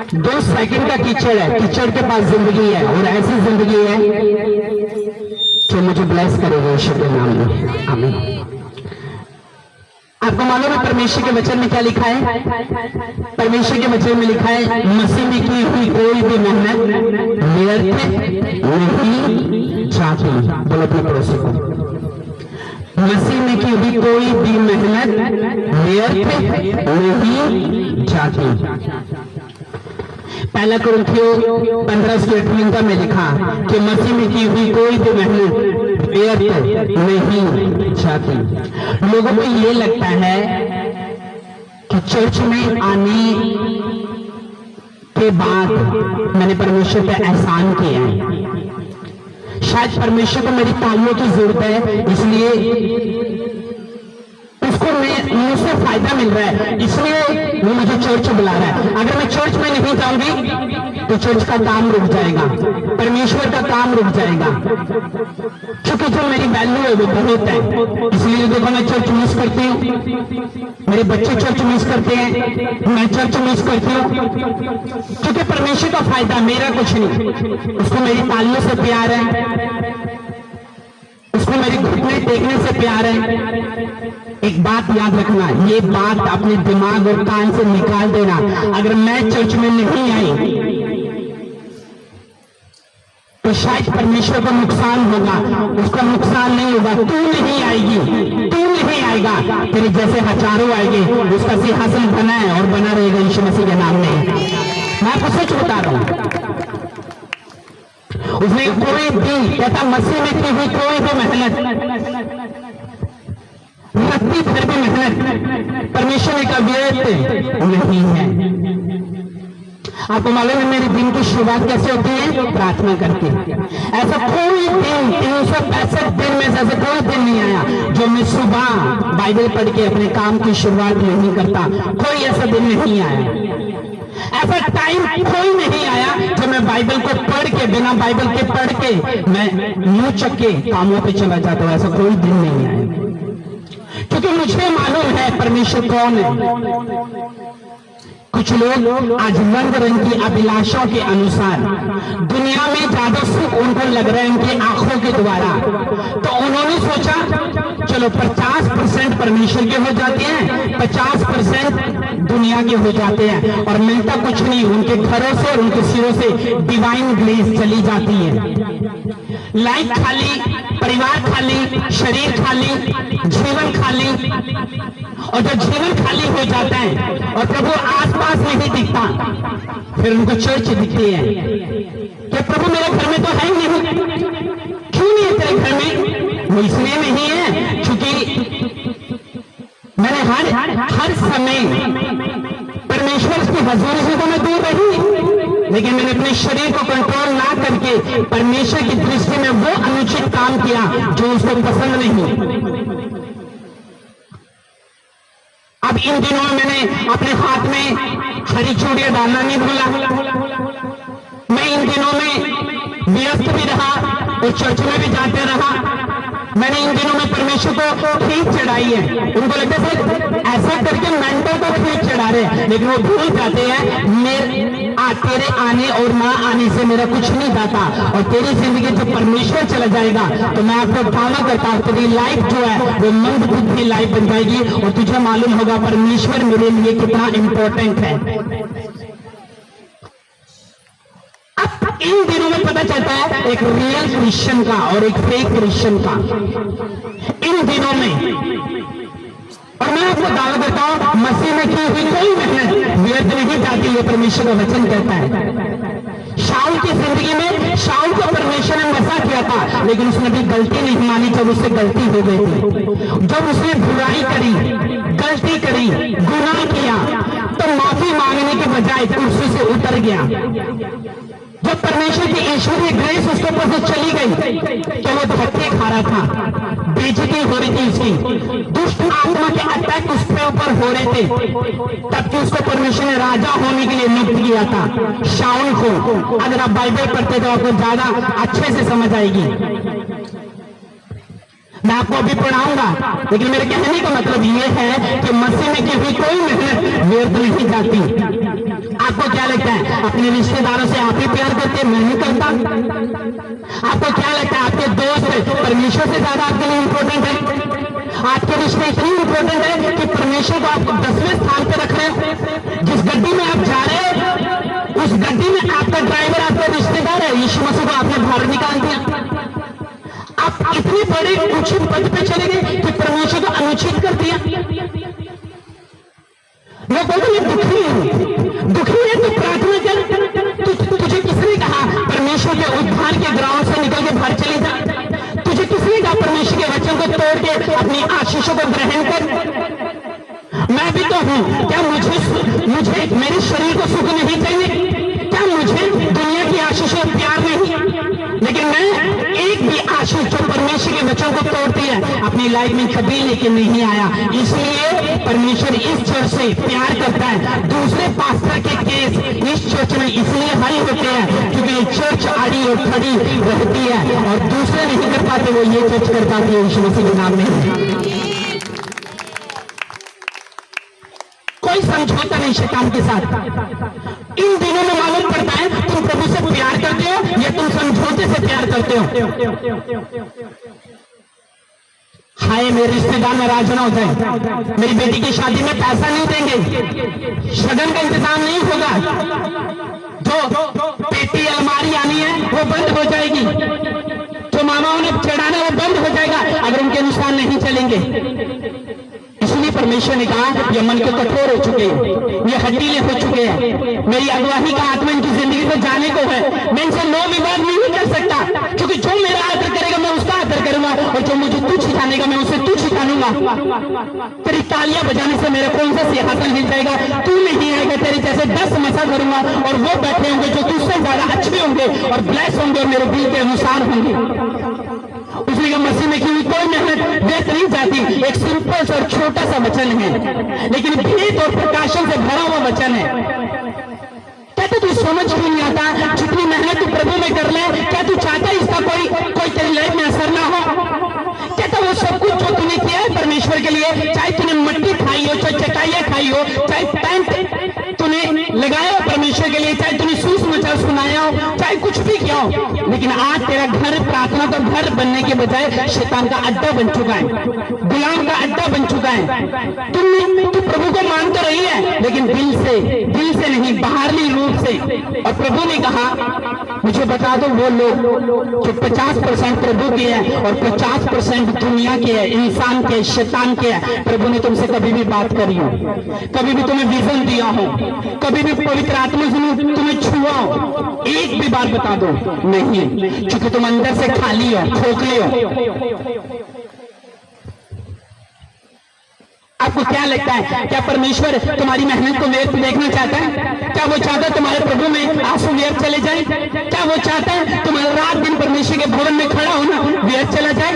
2 second का कीचड़ है, कीचड़ के पास जिंदगी है और ऐसी जिंदगी है जो मुझे ब्लेस करेगा ईश्वर के नाम में। आमीन। आपको मालूम है परमेश्वर के वचन में क्या लिखा है? परमेश्वर के वचन में लिखा है मसीह में की हुई कोई भी मेहनत व्यर्थ नहीं जाती। बोलो अपने पड़ोसी को, मसीह में की हुई कोई भी मेहनत व्यर्थ नहीं जाती। पहला कुरिन्थियों 15:8 में लिखा कि मसीह में की हुई कोई भी मेहनत व्यर्थ नहीं जाती। लोगों को ये लगता है कि चर्च में आने के बाद मैंने परमेश्वर पे एहसान किया है, शायद परमेश्वर को मेरी तालियों की जरूरत है, इसलिए उसको मुझसे फायदा मिल रहा है, इसलिए वो मुझे चर्च बुला रहा है। अगर मैं चर्च में नहीं जाऊंगी तो चर्च का काम रुक जाएगा, परमेश्वर का काम रुक जाएगा, क्योंकि जो मेरी वैल्यू है वो बहुत है। इसलिए देखो मैं चर्च मिस करती हूँ, मेरे बच्चे चर्च मिस करते हैं, मैं चर्च मिस करती हूँ, क्योंकि परमेश्वर का फायदा, मेरा कुछ नहीं। उसको मेरी तालियों से प्यार है, उसको मेरी घुटने टेकने से प्यार है। एक बात याद रखना, ये बात अपने दिमाग और कान से निकाल देना। अगर मैं चर्च में नहीं आई तो शायद परमेश्वर को नुकसान होगा, उसका नुकसान नहीं होगा। तू नहीं आएगी, तू नहीं आएगा, तेरे जैसे हजारों आएंगे। उसका सिंहासन बना है और बना रहेगा यीशु मसीह के नाम में। मैं आपको सच बता रहा हूं, उसने कोई भी कहता मसीह में की हुई कोई भी मेहनत, रत्ती भर भी मेहनत परमेश्वर का व्यर्थ नहीं है। आपको मालूम है मेरे दिन की शुरुआत कैसे होती है? प्रार्थना करके। ऐसा कोई दिन 365 दिन में से ऐसा कोई दिन नहीं आया जो मैं सुबह बाइबल पढ़ के अपने काम की शुरुआत नहीं करता। कोई ऐसा दिन नहीं आया, ऐसा टाइम कोई नहीं आया जो मैं बाइबल को पढ़ के, बिना बाइबल के पढ़ के मैं मुंह चक के कामों पे चला जाता हूं। ऐसा कोई दिन नहीं आया, क्योंकि मुझे मालूम है परमेश्वर कौन है। कुछ लोग आज रंग रंग की अभिलाषाओं के अनुसार दुनिया में ज्यादा सुख उनको लग रहा है उनकी आंखों के द्वारा, तो उन्होंने सोचा चलो 50% परमेश्वर के हो जाते हैं, 50% दुनिया के हो जाते हैं, और मिलता कुछ नहीं। उनके घरों से और उनके सिरों से डिवाइन ग्रेस चली जाती है। लाइफ खाली, परिवार खाली, शरीर खाली, जीवन खाली। और जब जीवन खाली हो जाता है और प्रभु आसपास नहीं दिखता, फिर उनको चर्च दिखती है कि प्रभु मेरे घर में तो है ही नहीं। क्यों नहीं है तेरे घर में? वो इसलिए नहीं है क्योंकि मैंने हर समय परमेश्वर की हजूरी से तो मैं दूर रही, लेकिन मैंने अपने शरीर को कंट्रोल ना करके परमेश्वर की दृष्टि में वो अनुचित काम किया जो उसको पसंद नहीं। अब इन दिनों मैंने अपने हाथ में हरी चूड़ियां डालना नहीं भूला। मैं इन दिनों में व्यस्त भी रहा और चर्च में भी जाते रहा। मैंने इन दिनों में परमेश्वर को खींच चढ़ाई है। उनको लगता है सर ऐसा करके मेंटल को खींच चढ़ा रहे हैं, लेकिन वो भूल जाते हैं तेरे आने और ना आने से मेरा कुछ नहीं जाता, और तेरी जिंदगी जब परमेश्वर चला जाएगा तो मैं आपको दावा करता हूं तेरी लाइफ जो है वो मंद बुद्धि लाइफ बन जाएगी, और तुझे मालूम होगा परमेश्वर मेरे लिए कितना इंपॉर्टेंट है। अब इन दिनों में पता चलता है एक रियल क्रिश्चियन का और एक फेक क्रिश्चियन का, इन दिनों में। और मैं आपको दावा करता हूं मसीह में की हुई कोई मेहनत व्यर्थ नहीं जाती, ये परमेश्वर का वचन कहता है। शाऊल की जिंदगी में शाऊल को परमेश्वर ने मसा किया था, लेकिन उसने भी गलती नहीं मानी जब उससे गलती हो गई थी। जब उसने बुराई करी, गलती करी, गुनाह किया, तो माफी मांगने के बजाय कुर्सी से उतर गया। जब परमेश्वर की ईश्वरीय ग्रेस उसके ऊपर से चली गई तो वो धक्के खा रहा था, बेइज्जती हो रही थी उसकी, दुष्ट आत्मा के अटैक उसके ऊपर हो रहे थे, तब कि उसको परमेश्वर ने राजा होने के लिए नियुक्त किया था, शाऊल को। अगर आप बाइबल पढ़ते तो आपको ज्यादा अच्छे से समझ आएगी। मैं आपको अभी पढ़ाऊंगा, लेकिन मेरे कहने का मतलब ये है कि मसीह में की हुई कोई मेहनत व्यर्थ नहीं जाती। आपको क्या लगता है अपने रिश्तेदारों से आप ही प्यार करते, मैं नहीं करता? आपको क्या लगता है आपके दोस्त परमेश्वर से ज्यादा आपके लिए इंपॉर्टेंट है? आपके रिश्ते इतनी इंपॉर्टेंट है कि परमेश्वर को आप 10वें स्थान पे रख रहे हो? जिस गड्डी में आप जा रहे हो उस गड्डी में आपका ड्राइवर आपका रिश्तेदार है। यीशु मसीह को आपने बाहर निकाल दिया। आप इतनी बड़ी उचित पद पे चले गए कि परमेश्वर को अनुचित कर दिया। लोग बोलते मैं दुखी हूं, दुखी है तो प्रार्थना कर। तुझे किसने कहा परमेश्वर के उद्धार के ग्राउंड से निकल के बाहर चले जा? तुझे किसने कहा परमेश्वर के वचन को तोड़ के अपनी आशीषों को ग्रहण कर? मैं भी तो हूं। क्या मुझे मेरे शरीर को सुख नहीं चाहिए? क्या मुझे दुनिया की आशीषों प्यार नहीं? लेकिन मैं एक भी आशीष जो परमेश्वर के वचन को तोड़ती है अपनी लाइफ में कभी लेके नहीं आया। इसलिए परमेश्वर इस चर्च से प्यार करता है। दूसरे पास्टर के केस इस चर्च में इसलिए हल होते हैं क्योंकि ये चर्च आड़ी और खड़ी रहती है और दूसरे नहीं कर पाते, वो ये चर्च कर पाती है यीशु मसीह के नाम में। कोई समझौता नहीं शैतान के साथ। इन दिनों में मालूम पड़ता है तुम प्रभु से प्यार करते हो या तुम समझौते से प्यार करते हो। हाय मेरे रिश्तेदार नाराज ना हो जाए, मेरी बेटी की शादी में पैसा नहीं देंगे, शगन का इंतजाम नहीं होगा, जो पेटी अलमारी आनी है वो बंद हो जाएगी, जो मामाओं ने चढ़ाना वो बंद हो जाएगा अगर उनके अनुसार नहीं चलेंगे। इसलिए परमेश्वर ने कहा ये मन के कठोर हो चुके हैं, ये हड्डीले हो चुके हैं, मेरी अगुवाही का आत्मा इनकी जिंदगी से जाने को है। मैं इनसे नो विवाद नहीं कर सकता क्योंकि जो मेरा आदर करेगा मैं उसका आदर करूंगा और जो मुझे तुच्छ जानेगा मैं उसे तुच्छ जानूंगा। तेरी तालियां बजाने से मेरा कौन सा सिंहासन हिल जाएगा? तू नहीं आएगा, तेरे जैसे 10 मसा करूंगा और वो बैठे होंगे जो तुझसे ज्यादा अच्छे होंगे और ब्लेस होंगे और मेरे दिल के अनुसार होंगे। उसने कहा मसीह में की कोई मेहनत व्यर्थ नहीं जाती। एक सिंपल और छोटा सा वचन है लेकिन भेद और प्रकाशन से भरा हुआ वचन है। कहते तू समझ भी नहीं आता जितनी मेहनत तू प्रभु में कर ले, क्या तू चाहता है इसका कोई तेरी लाइफ में असर ना हो? कहता वो सब कुछ जो तूने किया है परमेश्वर के लिए, चाहे तूने मिट्टी खाई हो, चाहे चटाइयां खाई हो, चाहे पैंट तूने लगाया हो परमेश्वर के लिए, चाहे तूने सुसमाचार सुनाया हो, चाहे कुछ भी किया हो, लेकिन आज तेरा घर प्रार्थना का घर बनने के बजाय शैतान का अड्डा बन चुका है, गुलाम का अड्डा बन चुका है। तू प्रभु को मान तो रही है लेकिन दिल से नहीं, बाहरी रूप से। और प्रभु ने कहा मुझे बता दो वो लोग जो 50% प्रभु के हैं और 50% दुनिया के है, इंसान के, शैतान के है। प्रभु ने तुमसे कभी भी बात करी हो, कभी भी तुम्हें विजन दिया हो, कभी भी पवित्र आत्मा से तुम्हें छुआ हो, एक भी बार बता दो नहीं, क्योंकि तुम अंदर से खाली हो, खोखले हो। आपको क्या लगता है क्या परमेश्वर तुम्हारी मेहनत को व्यर्थ देखना चाहता है? क्या वो चाहता है तुम्हारे प्रभु में आंसू व्यर्थ चले जाए? क्या वो चाहता है तुम्हारा रात दिन परमेश्वर के भवन में खड़ा होना व्यर्थ चला जाए?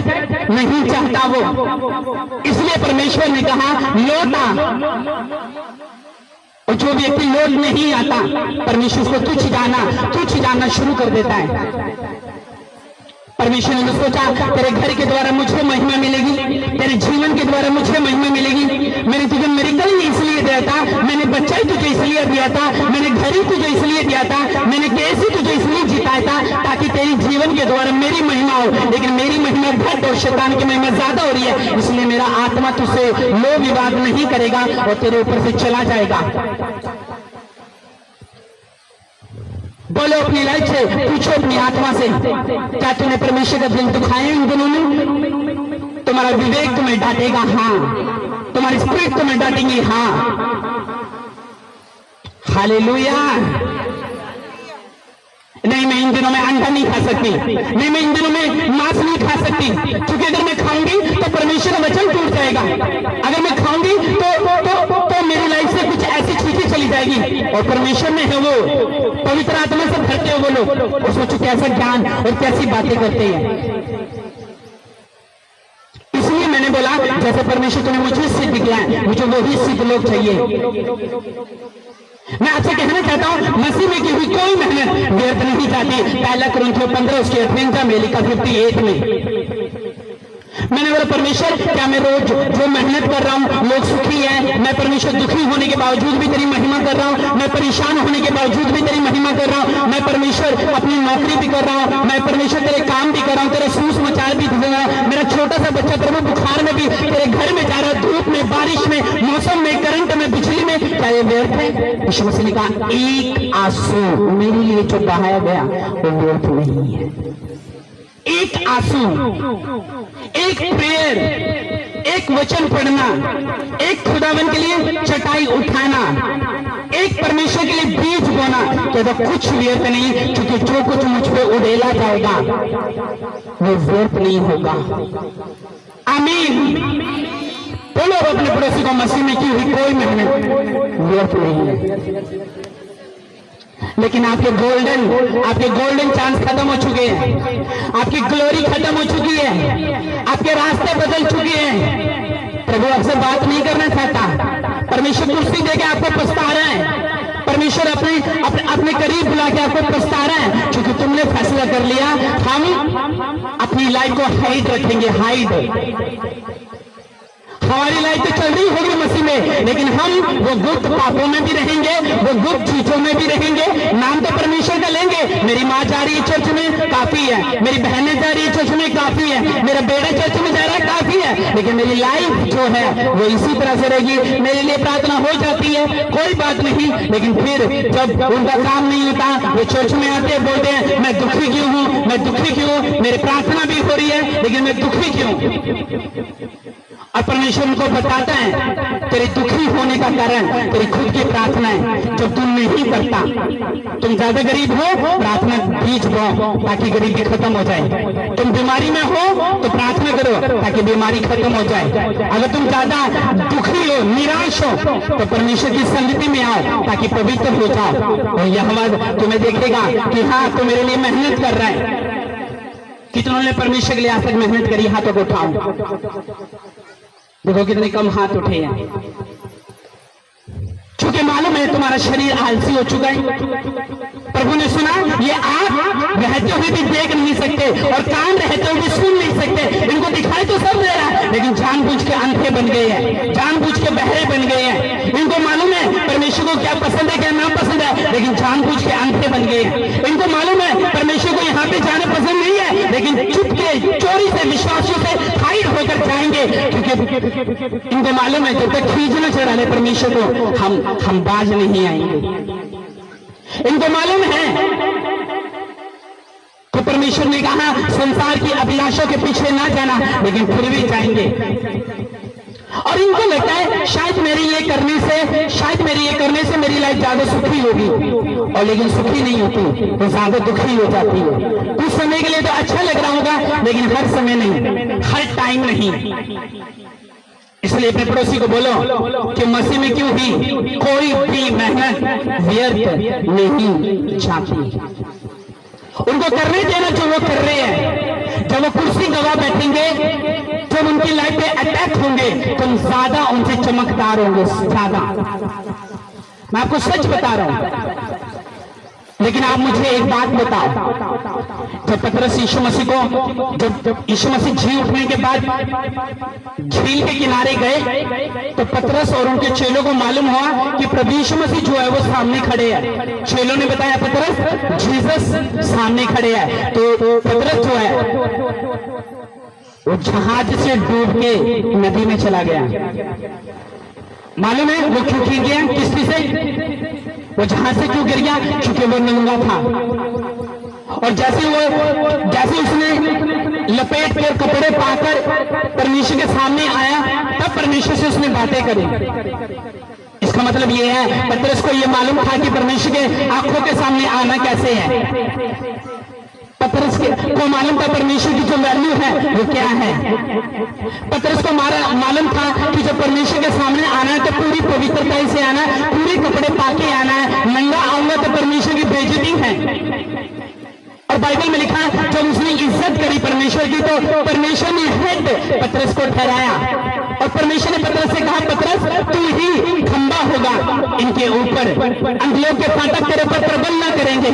नहीं चाहता वो। इसलिए परमेश्वर ने कहा लौटा, और जो व्यक्ति लौट नहीं आता परमेश्वर को तुच्छ जाना शुरू कर देता है। परमेश्वर ने सोचा तेरे घर के द्वारा मुझे महिमा मिलेगी, तेरे जीवन के द्वारा मुझे महिमा मिलेगी। मैंने तुझे मेरिकल ही इसलिए दिया था, मैंने बच्चा ही तुझे इसलिए दिया था, मैंने घर ही तुझे इसलिए दिया था, मैंने केस ही तुझे इसलिए जिताया था ताकि तेरी जीवन के द्वारा मेरी महिमा हो। लेकिन मेरी महिमा घट और शैतान की महिमा ज्यादा हो रही है, इसलिए मेरा आत्मा तुझसे लो विवाद नहीं करेगा और तेरे ऊपर से चला जाएगा। बोलो अपनी लाइफ से, पूछो अपनी आत्मा से, क्या तूने परमेश्वर का दिल दुखाया इन दिनों में? तुम्हारा विवेक तुम्हें डांटेगा, हाँ। तुम्हारी स्पिरिट तुम्हें डांटेंगी, हाँ। हालेलुया। नहीं मैं इन दिनों में अंडा नहीं खा सकती, नहीं मैं इन दिनों में मांस नहीं खा सकती, क्योंकि अगर मैं खाऊंगी तो परमेश्वर का वचन टूट जाएगा। अगर मैं खाऊंगी तो मेरी लाइफ से कुछ ऐसी चीजें चली जाएगी। और परमेश्वर में है वो, पवित्र आत्मा से भरते हो वो लोग, और सोचो कैसा ज्ञान और कैसी बातें करते हैं। इसलिए मैंने बोला जैसे परमेश्वर तूने मुझे सिद्ध किया है, मुझे वही सिद्ध लोग चाहिए। मैं आपसे कहना चाहता हूं मसीह में की हुई कोई मेहनत व्यर्थ नहीं जाती। 1 कुरिन्थियों 15 उसके 58 में लिखा 58 में मैंने बोला परमेश्वर क्या मैं रोज जो मेहनत कर रहा हूँ लोग सुखी है, मैं परमेश्वर दुखी होने के बावजूद भी तेरी महिमा कर रहा हूँ, मैं परेशान होने के बावजूद भी तेरी महिमा कर रहा हूँ, मैं परमेश्वर अपनी नौकरी भी कर रहा हूँ, मैं परमेश्वर तेरे काम भी कर रहा हूँ, तेरा सूस मचाल भी दे रहा हूँ, मेरा छोटा सा बच्चा प्रभु बुखार में भी तेरे घर में जा रहा है, धूप में, बारिश में, मौसम में, करंट में, बिजली में, क्या ये व्यर्थ है? यीशु मसीह ने कहा एक आंसू मेरे लिए जो बहाया गया वो व्यर्थ नहीं है। एक आंसू, एक प्रेयर, एक वचन पढ़ना, एक खुदावन के लिए चटाई उठाना, एक परमेश्वर के लिए बीज बोना, तो कुछ व्यर्थ नहीं, क्योंकि जो कुछ मुझ पे उड़ेला जाएगा वो व्यर्थ नहीं होगा। आमीन। बोलो अपने पड़ोसी को मसीह में की हुई कोई मेहनत व्यर्थ नहीं है। लेकिन आपके गोल्डन चांस खत्म हो चुके हैं, आपकी ग्लोरी खत्म हो चुकी है, आपके रास्ते बदल चुके हैं। प्रभु आपसे बात नहीं करना चाहता। परमेश्वर कुर्सी देके आपको पछता रहा है, परमेश्वर अपने करीब बुला के आपको पछता रहा है, क्योंकि तुमने फैसला कर लिया हम अपनी लाइफ को हाइड रखेंगे। हाइड हमारी लाइफ तो चल रही होगी मसीह में, लेकिन हम वो गुप्त पापों में भी रहेंगे, वो गुप्त चीजों में भी रहेंगे। नाम तो परमेश्वर का लेंगे, मेरी माँ जा रही है चर्च में काफी है, मेरी बहनें जा रही है चर्च में काफी है, मेरा बेटा चर्च में जा रहा है काफी है, लेकिन मेरी लाइफ जो है वो इसी तरह से रहेगी। मेरे लिए प्रार्थना हो जाती है कोई बात नहीं, लेकिन फिर जब उनका काम नहीं होता वो चर्च में आते हैं, बोलते हैं मैं दुखी क्यों हूँ, मैं दुखी क्यों, मेरी प्रार्थना भी हो रही है लेकिन मैं दुखी क्यों। और परमेश्वर उनको बताता है तेरे दुखी होने का कारण तेरी खुद की प्रार्थना है, जब तुम नहीं करता। तुम ज्यादा गरीब हो, प्रार्थना बीज बो ताकि गरीबी खत्म हो जाए। तुम बीमारी में हो तो प्रार्थना करो ताकि बीमारी खत्म हो जाए। अगर तुम ज्यादा दुखी हो, निराश हो, तो परमेश्वर की संगति में आओ ताकि पवित्र हो जाओ। और यह तुम्हें देखेगा कि हाँ तू मेरे लिए मेहनत कर रहा है। कितनों ने परमेश्वर के लिए आज तक मेहनत करी? हाथों को उठाओ। देखो कितने कम हाथ उठे हैं, क्योंकि मालूम है तुम्हारा शरीर आलसी हो चुका है। प्रभु ने सुना ये आंख रहते हुए भी देख नहीं सकते और कान रहते हुए भी सुन नहीं सकते, इनको दिखाई तो सब दे रहा है लेकिन जानबूझ के अंधे बन गए हैं, जानबूझ के बहरे बन गए हैं। इनको मालूम है परमेश्वर को क्या पसंद है क्या ना पसंद है, लेकिन जानबूझ के अंधे बन गए हैं। इनको मालूम है परमेश्वर को यहाँ पे जाना पसंद नहीं है, लेकिन चुपके चोरी से विश्वासियों से हाइड होकर जाएंगे, क्योंकि इनको मालूम है जब तक खींचना चढ़ा ले परमेश्वर को हम बाज नहीं आएंगे। इनको मालूम है तो परमेश्वर ने कहा संसार की अभिलाषों के पीछे ना जाना, लेकिन फिर भी जाएंगे। और इनको लगता है शायद मेरे ये करने से मेरी लाइफ ज्यादा सुखी होगी, और लेकिन सुखी नहीं होती, तो ज्यादा दुखी हो जाती है। कुछ समय के लिए तो अच्छा लग रहा होगा, लेकिन हर समय नहीं, हर टाइम नहीं। इसलिए अपने पड़ोसी को बोलो कि मसीह में क्यों ही कोई भी मेहनत व्यर्थ नहीं जाती। उनको करने देना जो वो कर रहे हैं। जब वो कुर्सी गवा बैठेंगे, जब उनकी लाइफ पे अटैक होंगे, तुम ज्यादा उनसे चमकदार होंगे, ज्यादा। मैं आपको सच बता रहा हूं। लेकिन आप मुझे एक बात बताओ, जब पतरस यीशु मसीह को जब यीशु मसीह जी उठने के बाद झील के किनारे गए, तो पतरस और उनके चेलों को मालूम हुआ कि प्रभु यीशु मसीह जो है वो सामने खड़े हैं। चेलों ने बताया पतरस जीसस सामने खड़े हैं। तो पतरस जो है वो जहाज से डूब के नदी में चला गया। मालूम है वो क्यों गिर गया? किस्ती से वो जहाज से क्यों गिर गया? क्योंकि वो नंगा था। और जैसे उसने लपेट के कपड़े पाकर परमेश्वर के सामने आया, तब परमेश्वर से उसने बातें करी। इसका मतलब ये है पतरस को ये मालूम था कि परमेश्वर के आंखों के सामने आना कैसे है। पतरस को मालूम था परमेश्वर की जो वैल्यू है वो क्या है। पतरस को मालूम था कि जब परमेश्वर के सामने आना है तो पूरी पवित्रता से आना है, पूरे कपड़े पाके आना है। नंगा आऊंगा तो परमेश्वर की बेइज्जती है। और बाइबल में लिखा जब उसने इज्जत करी परमेश्वर की, तो परमेश्वर ने हेड पतरस को ठहराया और परमेश्वर ने पतरस से कहा पतरस तू ही खंबा होगा इनके ऊपर, अंधलोक के फाटक तेरे पर प्रबल न करेंगे।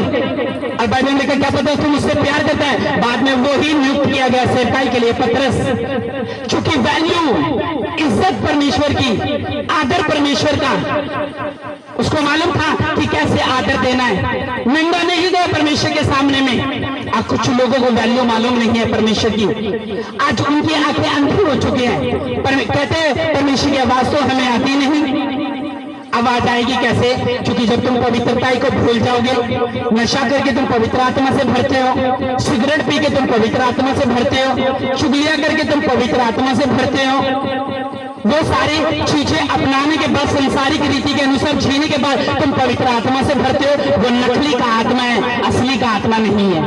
और बाइबल में क्या पता तुम उससे प्यार करता है। बाद में वो ही नियुक्त किया गया सेवकाई के लिए पतरस। चूंकि वैल्यू, इज्जत परमेश्वर की, आदर परमेश्वर का, उसको मालूम था कि कैसे आदर देना है। नंगा नहीं गया परमेश्वर के सामने में। अब कुछ लोगों को वैल्यू मालूम नहीं है परमेश्वर की। आज उनकी आंखें अंधी हो चुकी हैं। कहते हैं परमेश्वर की आवाज तो हमें आती नहीं। आवाज आएगी कैसे? क्योंकि जब तुम पवित्रता को भूल जाओगे, नशा करके तुम पवित्र आत्मा से भरते हो, सिगरेट पी के तुम पवित्र आत्मा से भरते हो, चुगलियां करके तुम पवित्र आत्मा से भरते हो, वो सारी चीजें अपनाने के बाद, संसारिक रीति के अनुसार जीने के बाद तुम पवित्र आत्मा से भरते हो। वो नकली का आत्मा है, असली का आत्मा नहीं है।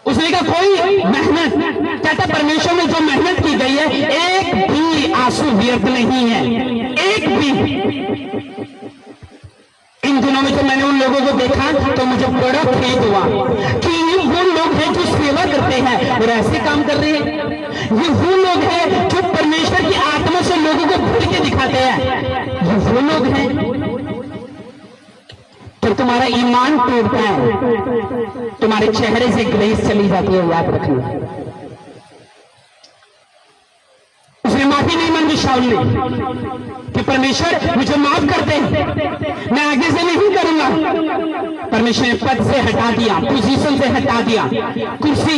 उसने कहा कोई मेहनत, कहता परमेश्वर में जो मेहनत की गई है एक भी आंसू व्यर्थ नहीं है, एक भी। इन दिनों में तो मैंने उन लोगों को देखा तो मुझे बड़ा खेद हुआ कि ये वो लोग हैं जो सेवा करते हैं और ऐसे काम कर रहे हैं। ये वो लोग हैं जो परमेश्वर की आत्मा से लोगों को भर के दिखाते हैं। ये वो लोग हैं। जब तुम्हारा ईमान टूटता है, तुम्हारे चेहरे से ग्रेस चली जाती है, याद रखना। उसने माफी नहीं मांगी शाऊल ने कि परमेश्वर मुझे माफ कर दे, मैं आगे से नहीं करूंगा। परमेश्वर ने पद से हटा दिया, पोजीशन से हटा दिया, कुर्सी।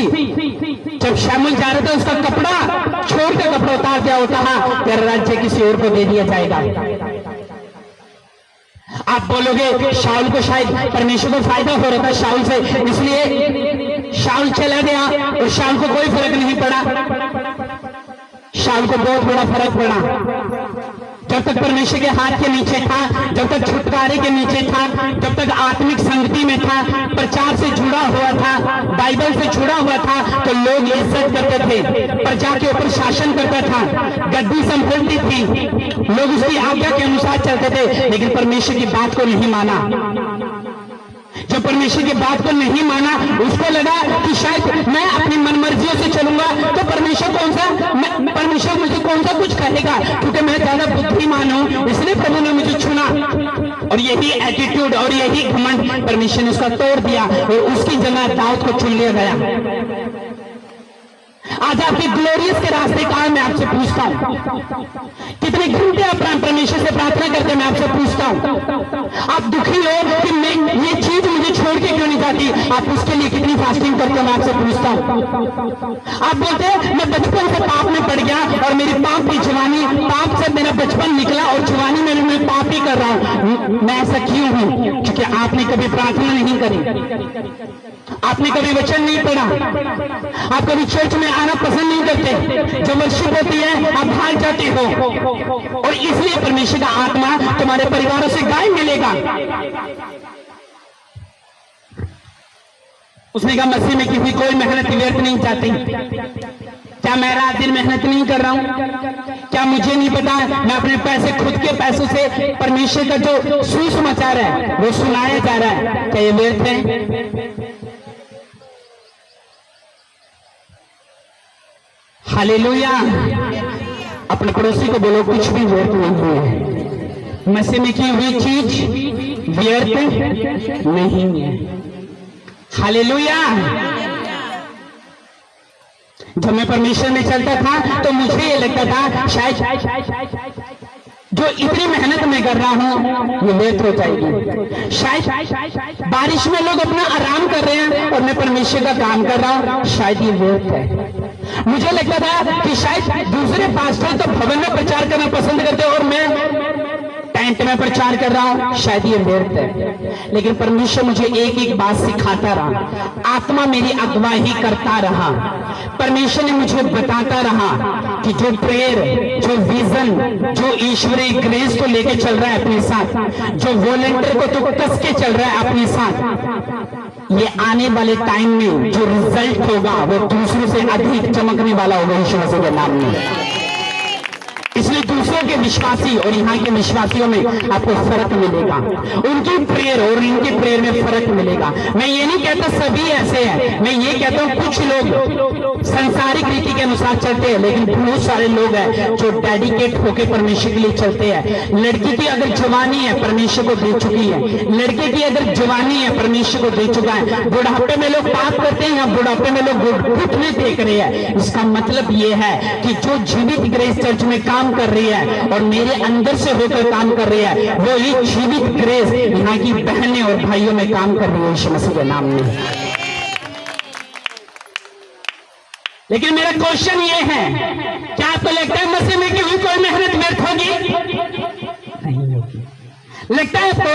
जब शामुल जा रहा था उसका कपड़ा छोड़ के कपड़ा उतार दिया, होता है तेरा राज्य किसी और को दे दिया जाएगा। आप बोलोगे शाऊल को शायद परमेश्वर को फायदा हो रहा था शाऊल से, इसलिए शाऊल चला गया और शाऊल को कोई फर्क नहीं पड़ा। शाऊल को बहुत बड़ा फर्क पड़ा। जब तक परमेश्वर के हाथ के नीचे था, जब तक छुटकारे के नीचे था, जब तक आत्मिक संगति में था, प्रचार से जुड़ा हुआ था, बाइबल से जुड़ा हुआ था, तो लोग इज्जत करते थे, प्रजा के ऊपर शासन करता था, गद्दी संपत्ति थी, लोग उसकी आज्ञा के अनुसार चलते थे। लेकिन परमेश्वर की बात को नहीं माना। जो परमेश्वर की बात को नहीं माना, उसको लगा कि शायद मैं अपनी मनमर्जियों से चलूंगा तो परमेश्वर मुझे कौन सा कुछ कहेगा, क्योंकि मैं ज्यादा बुद्धिमान हूं, इसलिए प्रभु ने मुझे चुना। और यही एटीट्यूड और यही घमंड परमेश्वर ने उसका तोड़ दिया और उसकी जगह दाऊद को चुन लिया गया। आज आपके ग्लोरियस के रास्ते कहां, मैं आपसे पूछता हूं, कितने घंटे आप परमेश्वर से प्रार्थना करते हैं? मैं आपसे पूछता हूं, आप दुखी हो कि मैं ये चीज मुझे छोड़ के क्यों नहीं जाती, आप उसके लिए कितनी फास्टिंग करते हो? मैं आपसे पूछता हूं। आप बोलते हैं मैं बचपन से पाप में पड़ गया और मेरी पाप की जवानी, पाप से मेरा बचपन निकला और जवानी में मैं पाप ही कर रहा हूं। मैं ऐसा क्यों हूं? क्योंकि आपने कभी प्रार्थना नहीं करी, आपने कभी वचन नहीं पढ़ा, आप कभी चर्च में आना पसंद नहीं करते, जब वर्शिप होती है आप भाग जाते हो, और इसलिए परमेश्वर का आत्मा तुम्हारे परिवारों से गायब मिलेगा। उसने कहा मसीह में किसी कोई मेहनत व्यर्थ नहीं चाहती। क्या मैं रात दिन मेहनत नहीं कर रहा हूं? क्या मुझे नहीं पता मैं अपने पैसे, खुद के पैसों से परमेश्वर का जो सुसमाचार है वो सुनाया जा रहा है, क्या ये व्यर्थ है? हालेलुया। अपने पड़ोसी को बोलो कुछ भी व्यर्थ नहीं है, मसीह में की हुई चीज व्यर्थ नहीं है। हालेलुया। जब मैं परमेश्वर में चलता था तो मुझे ये लगता था शायद जो इतनी मेहनत मैं कर रहा हूं ये व्यर्थ हो जाएगी। शायद बारिश में लोग अपना आराम कर रहे हैं और मैं परमेश्वर का काम कर रहा हूं, शायद ये व्यर्थ है। मुझे लगता था कि शायद दूसरे पास्टर तो भवन में प्रचार करना पसंद करते और मैं टेंट में प्रचार कर रहा हूं, शायद ये व्यर्थ है। लेकिन परमेश्वर मुझे एक एक बात सिखाता रहा, आत्मा मेरी अगुवाई करता रहा, परमेश्वर ने मुझे बताता रहा कि जो प्रेयर, जो विजन, जो ईश्वरीय ग्रेस को लेके चल रहा है अपने साथ, जो वॉलंटियर को तो कस के चल रहा है अपने साथ, ये आने वाले टाइम में जो रिजल्ट होगा वो दूसरों से अधिक चमकने वाला होगा यीशु मसीह के नाम में। इसलिए दूसरे के विश्वासी और यहाँ के विश्वासियों में आपको फर्क मिलेगा, उनकी प्रेयर और इनकी प्रेयर में फर्क मिलेगा। मैं ये नहीं कहता सभी ऐसे हैं, मैं ये कहता हूँ कुछ लोग संसारिक रीति के अनुसार चलते हैं, लेकिन बहुत सारे लोग हैं जो डेडिकेट होकर परमेश्वर के लिए चलते हैं। लड़की की अगर जवानी है परमेश्वर को दे चुकी है, लड़के की अगर जवानी है परमेश्वर को दे चुका है। बुढ़ापे में लोग पाप करते हैं या बुढ़ापे में लोग घुटने टेक रहे हैं, इसका मतलब ये है कि जो जीवित ग्रेस चर्च में काम कर रही है और मेरे अंदर से होकर काम कर रही है, वो ही जीवित ग्रेस यहाँ की बहनें और भाइयों में काम कर रही है यीशु मसीह के नाम में। लेकिन मेरा क्वेश्चन ये है, क्या आपको लगता है मसीह में की हुई कोई मेहनत व्यर्थ होगी? नहीं होगी। लगता है आपको?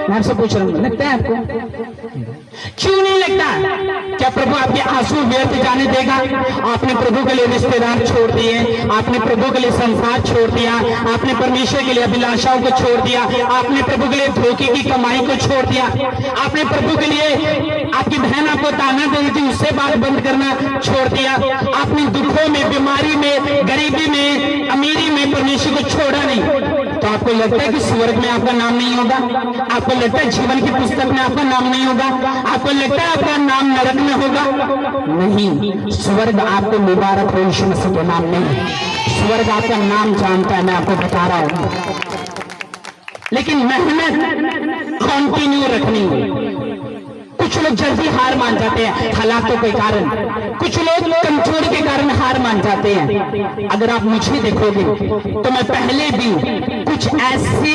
मैं आपसे पूछ रहा हूं, लगता है आपको? क्यों नहीं लगता? क्या प्रभु आपके आंसू व्यर्थ जाने देगा? आपने प्रभु के लिए रिश्तेदार छोड़ दिए, आपने प्रभु के लिए संसार छोड़ दिया, आपने परमेश्वर के लिए अभिलाषाओं को छोड़ दिया, आपने प्रभु के लिए धोखे की कमाई को छोड़ दिया, आपने प्रभु के लिए आपकी बहन आपको ताना दे रही थी उससे बात बंद करना छोड़ दिया, आपने दुखों में, बीमारी में, गरीबी में, अमीरी में परमेश्वर को छोड़ा नहीं। तो आपको लगता है कि स्वर्ग में आपका नाम नहीं होगा? आपको लगता है जीवन की पुस्तक में आपका नाम नहीं होगा? आपको लगता है आपका नाम नरक में होगा? नहीं, स्वर्ग आपको मुबारक हो यीशु मसीह के नाम में। स्वर्ग आपका नाम जानता है, मैं आपको बता रहा हूं। लेकिन मेहनत कंटिन्यू रखनी है। कुछ लोग जल्दी हार मान जाते हैं हालातों के कारण, कुछ लोग कमजोरी के कारण हार मान जाते हैं। अगर आप मुझे देखोगे तो मैं पहले भी कुछ ऐसे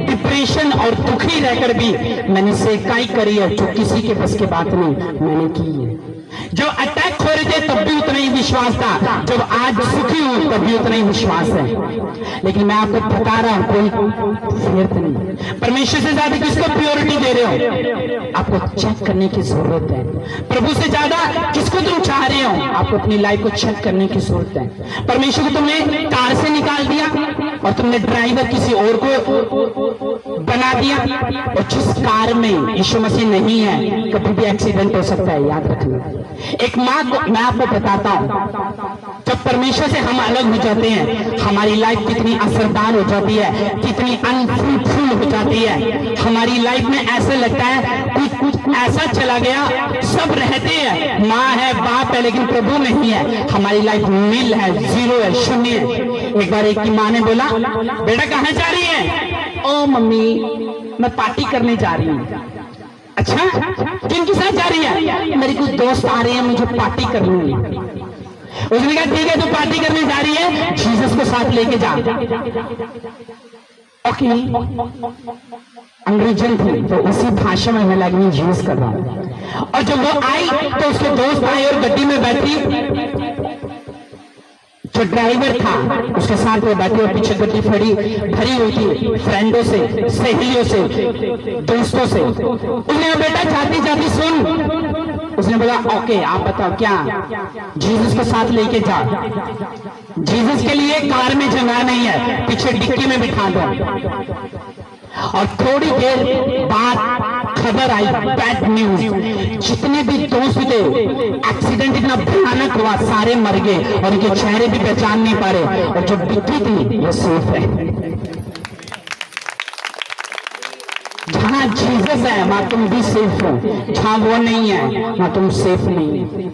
डिप्रेशन और दुखी रहकर भी मैंने सेकाई करी है जो किसी के बस की बात नहीं मैंने की है। जो अटैक हो रहे थे तब भी उतना ही विश्वास था, जब आज सुखी हूं तब भी उतना ही विश्वास है। लेकिन मैं आपको बता रहा हूं कोई व्यर्थ नहीं। परमेश्वर से ज्यादा किसको प्योरिटी दे रहे हो? आपको चेक करने की जरूरत है। प्रभु से ज्यादा किसको तुम चाह रहे हो? आपको अपनी लाइफ को चेक करने की जरूरत है। परमेश्वर को तुमने कार से निकाल दिया और तुमने ड्राइवर किसी और को बना दिया, और जिस कार में यीशु मसीह नहीं है कभी भी एक्सीडेंट हो सकता है, याद रखना। एक माँ को मैं आपको बताता हूं, जब परमेश्वर से हम अलग हो जाते हैं हमारी लाइफ कितनी असरदार हो जाती है, कितनी अनफ्रूटफुल हो जाती है। हमारी लाइफ में ऐसा लगता है कुछ ऐसा चला गया, सब रहते हैं, माँ है, बाप है, लेकिन प्रभु नहीं है। हमारी लाइफ नील है, जीरो है, शून्य है। एक बार एक की माँ ने बोला, बेटा कहाँ जा रही है? ओ मम्मी मैं पार्टी करने जा रही हूँ। अच्छा, किनके साथ जा रही है? मेरे कुछ दोस्त आ रहे हैं, मुझे पार्टी करनी है। उसने कहा ठीक है, तो पार्टी करने जा रही है, जीसस को साथ लेके जा। ओके, अंग्रेजन थी तो उसी भाषा में मैं लगी जीसस कर रहा हूं। और जब वो आई तो उसके दोस्त आए और गड्डी में बैठी, जो ड्राइवर था उसके साथ वो बैठे और पीछे गड्डी भरी हुई थी फ्रेंडों से, सहेलियों से, दोस्तों से। उसने बेटा जाती जाती सुन, उसने बोला ओके आप बताओ क्या? जीसस को साथ लेके जा। जीसस के लिए कार में जगह नहीं है, पीछे डिक्की में बिठा दो। और थोड़ी देर बाद खबर आई, बैड न्यूज, जितने भी दोस्त थे एक्सीडेंट इतना भयानक हुआ, सारे मर गए और उनके चेहरे भी पहचान नहीं पा रहे, और जो डिक्की थी वो सेफ है। जहां जीसस है वहां तुम भी सेफ हो, जहां वो नहीं है वहां तुम सेफ नहीं।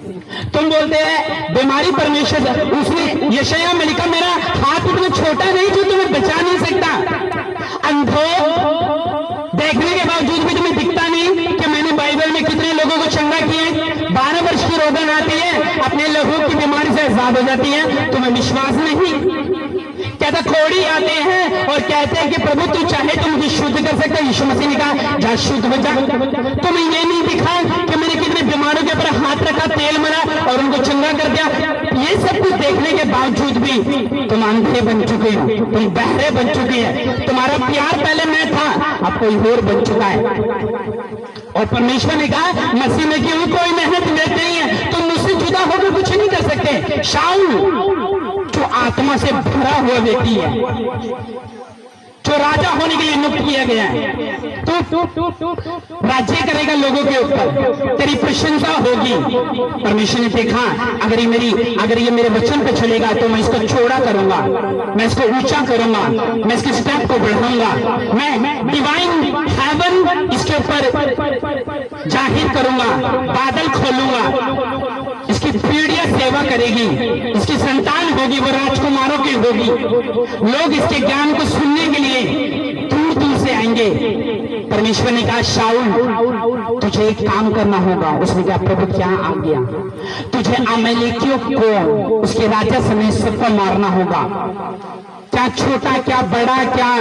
तुम बोलते हैं बीमारी परमेश्वर, उसने यशायाह में लिखा मेरा हाथ उतना छोटा नहीं जो तुम्हें बचा नहीं सकता। अंधों देखने के बावजूद भी तुम्हें दिखता नहीं कि मैंने बाइबल में कितने लोगों को चंगा किए। 12 वर्ष की रोगन आती है, अपने लहू की बीमारी से आजाद हो जाती है, तुम्हें विश्वास नहीं? कहता खोड़ी आते हैं और कहते हैं कि प्रभु तू चाहे तो मुझे शुद्ध कर सकता है। यीशु मसीह ने कहा जा शुद्ध हो जा। तुम्हें ये नहीं दिखा कि मैंने कितने बीमारों के ऊपर हाथ रखा, तेल मरा और उनको चंगा कर दिया? ये सब कुछ देखने के बावजूद भी तुम अंधे बन चुके हो, तुम बहरे बन चुके हैं। तुम्हारा प्यार पहले मैं था, अब कोई और बन चुका है। और परमेश्वर ने कहा मसीह में की हुई कोई मेहनत व्यर्थ नहीं है, तुम मुझसे जुदा होकर कुछ नहीं कर सकते। शाऊल जो आत्मा से भरा हुआ व्यक्ति है, जो राजा होने के लिए नियुक्त किया गया है, तो राज्य करेगा लोगों के ऊपर, तेरी प्रशंसा होगी। परमेश्वर ने देखा अगर ये मेरे वचन पे चलेगा तो मैं इसको चौड़ा करूंगा, मैं इसको ऊंचा करूंगा, मैं इसके स्टेप को बढ़ाऊंगा, मैं डिवाइन हेवन इसके ऊपर जाहिर करूंगा, बादल खोलूंगा, इसकी पीढ़ियां सेवा करेगी, इसकी संतान होगी, वो राजकुमारों की होगी, लोग इसके ज्ञान को सुनने के लिए दूर दूर से आएंगे। परमेश्वर ने कहा शाऊल तुझे एक काम करना होगा। उसने कहा प्रभु क्या आज्ञा? तुझे अमलेकियों को उसके राजा समेत सबको मारना होगा, क्या छोटा क्या बड़ा, क्या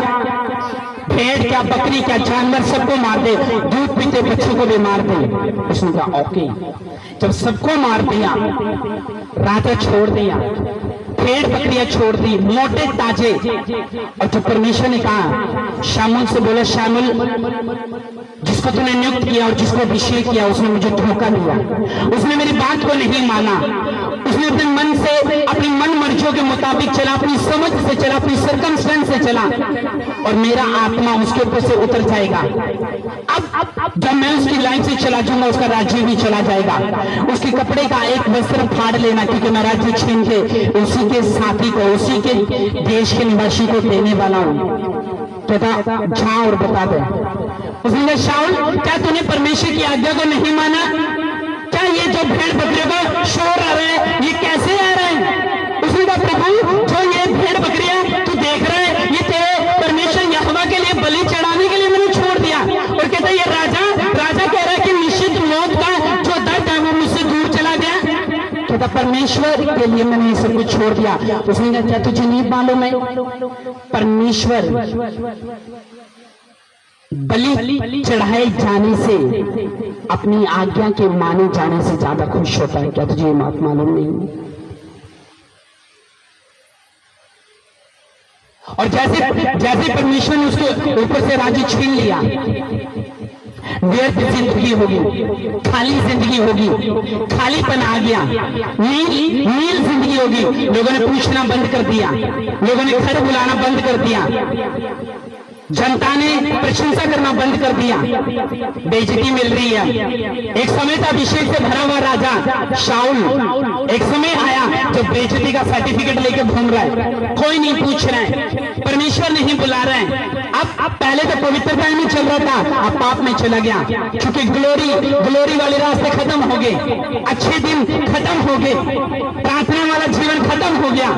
भेड़ क्या बकरी क्या जानवर, सबको मार दे, दूध पीते बच्चों को भी मार दे। उसने कहा ओके। जब सबको मार दिया, राजा छोड़ दिया, भेड़ बकरियां छोड़ दी, मोटे ताजे। और जब परमेश्वर ने कहा शामुल से बोला शामुल जिसको तूने नियुक्त किया और जिसको अभिषेक किया उसने मुझे धोखा दिया, उसने मेरी बात को नहीं माना, उसने अपने मन से अपनी मन मर्जियों के मुताबिक चला, अपनी समझ से चला, अपनी सर्कमस्टेंस से चला, और मेरा आत्मा उसके ऊपर से उतर जाएगा। अब जब मैं उसकी लाइन से चला जाऊंगा उसका राज्य भी चला जाएगा। उसके कपड़े का एक वस्त्र फाड़ लेना, क्योंकि मैं राज्य छीन के उसी के साथी को, उसी के देश के निवासी को देने वाला हूं। कहता जा और बता दे। उसने कहा शाऊल क्या तूने परमेश्वर की आज्ञा को नहीं माना? क्या ये जो भेड़ बकरियों का शोर आ रहा है ये कैसे आ रहा है? उसने कहा प्रभु जो ये भेड़ बकरियां तू देख रहा है ये तेरे परमेश्वर यहोवा के लिए बलि चढ़ाने के लिए मैंने छोड़ दिया। और कहता ये राजा कह रहा है कि निश्चित मौत का जो दर्द है वो मुझसे दूर चला गया। कहता परमेश्वर के लिए मैंने ये सब कुछ छोड़ दिया। उसने कहा क्या तुझे नहीं मालूम है परमेश्वर बलि चढ़ाए जाने से अपनी आज्ञा के माने जाने से ज्यादा खुश होता है? क्या तुझे ये बात मालूम नहीं? और जैसे परमेश्वर ने उसके ऊपर से राज्य छीन लिया, व्यर्थ जिंदगी होगी, खाली जिंदगी होगी, खालीपन आ गया, नील जिंदगी होगी। लोगों ने पूछना बंद कर दिया, लोगों ने घर बुलाना बंद कर दिया, जनता ने प्रशंसा करना बंद कर दिया, बेइज्जती मिल रही है। एक समय था अभिषेक से भरा हुआ राजा शाऊल, एक समय आया जब बेइज्जती का सर्टिफिकेट लेके घूम रहा है, कोई नहीं पूछ रहा है, परमेश्वर नहीं बुला रहा है। अब पहले तो पवित्रता में चल रहा था, अब पाप में चला गया, क्योंकि ग्लोरी वाले रास्ते खत्म हो गए, अच्छे दिन खत्म हो गए, प्रार्थना वाला जीवन खत्म हो गया,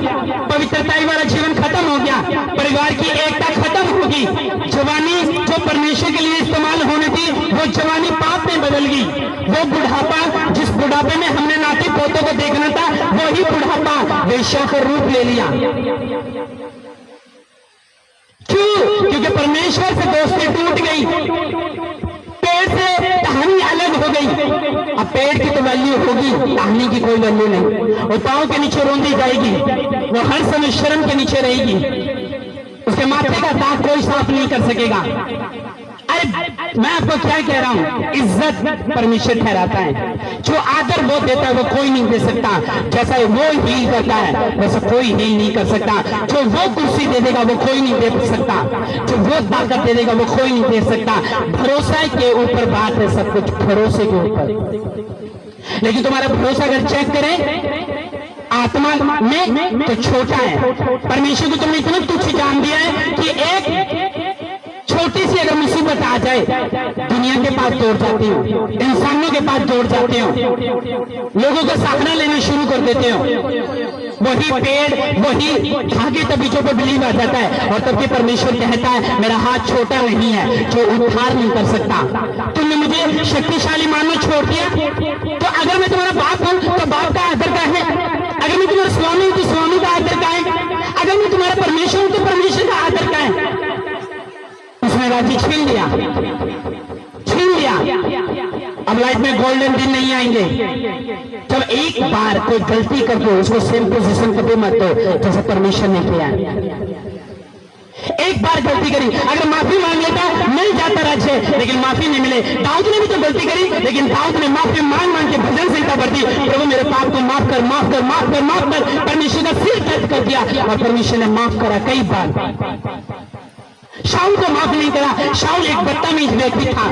पवित्रता वाला जीवन खत्म हो गया, परिवार की एकता खत्म होगी। जवानी जो परमेश्वर के लिए इस्तेमाल होनी थी वो जवानी पाप में बदल गई। वो बुढ़ापा जिस बुढ़ापे में हमने नाती पोतों को देखना था वही बुढ़ापा वेश्या का रूप ले लिया। क्यों? क्योंकि परमेश्वर से दोस्ती टूट गई, पेड़ से टहनी अलग हो गई। अब पेड़ की तो वैल्यू होगी, टहनी की कोई वैल्यू नहीं। वो पांव के नीचे रोंदी जाएगी, वो हर समय शर्म के नीचे रहेगी, उसके माथे का दाग कोई साफ नहीं कर सकेगा। अरे मैं आपको क्या कह रहा हूं, इज्जत परमेश्वर ठहराता है, जो आदर वो देता है वो कोई नहीं दे सकता। जैसा वो हील करता है वैसा कोई हील नहीं कर सकता। जो वो कुर्सी दे देगा वो कोई नहीं दे सकता, जो वो ताकत दे देगा वो कोई नहीं दे सकता। भरोसा के ऊपर बात है, सब कुछ भरोसे के ऊपर। लेकिन तुम्हारा भरोसा अगर चेक करें आत्मा में तो छोटा है। परमेश्वर को तुमने इतना तुच्छ जान दिया है कि एक छोटी सी अगर मुसीबत आ जाए दुनिया के पास दौड़ जाते हो, इंसानों के पास दौड़ जाते हो, लोगों का सहारा लेना शुरू कर देते हो। वही पेड़ वही धागे तबीजों पर बिलीव आ जाता है, और तब भी परमेश्वर कहता है मेरा हाथ छोटा नहीं है जो उद्धार नहीं कर सकता। तुमने मुझे शक्तिशाली मानना छोड़ दिया, तो अगर मैं तुम्हारा बाप हूं तो बाप का आदर का है, अगर मैं तुम्हारा स्वामी हूं तो स्वामी का आदर का है, अगर मैं तुम्हारा परमेश्वर हूं तो परमेश्वर का आदर का है। उसने राज्य छीन लिया। अब लाइफ में गोल्डन दिन नहीं आएंगे। जब एक बार कोई गलती कर दो उसको सेम पोजीशन कभी मत दो जैसे परमेश्वर ने किया। एक बार गलती करी, अगर माफी मांग लेता मिल जाता राज्य, लेकिन माफी नहीं मिले। दाऊद ने भी तो गलती करी, लेकिन दाऊद ने माफी मांग मांग के भजन संहिता भर दी, प्रभु मेरे पाप को माफ कर, माफ कर, माफ कर, माफ कर। परमेश्वर का सिर दर्द कर दिया और परमेश्वर ने माफ करा कई बार। शाऊल को माफ नहीं करा। शाऊल एक बदतमीज व्यक्ति था,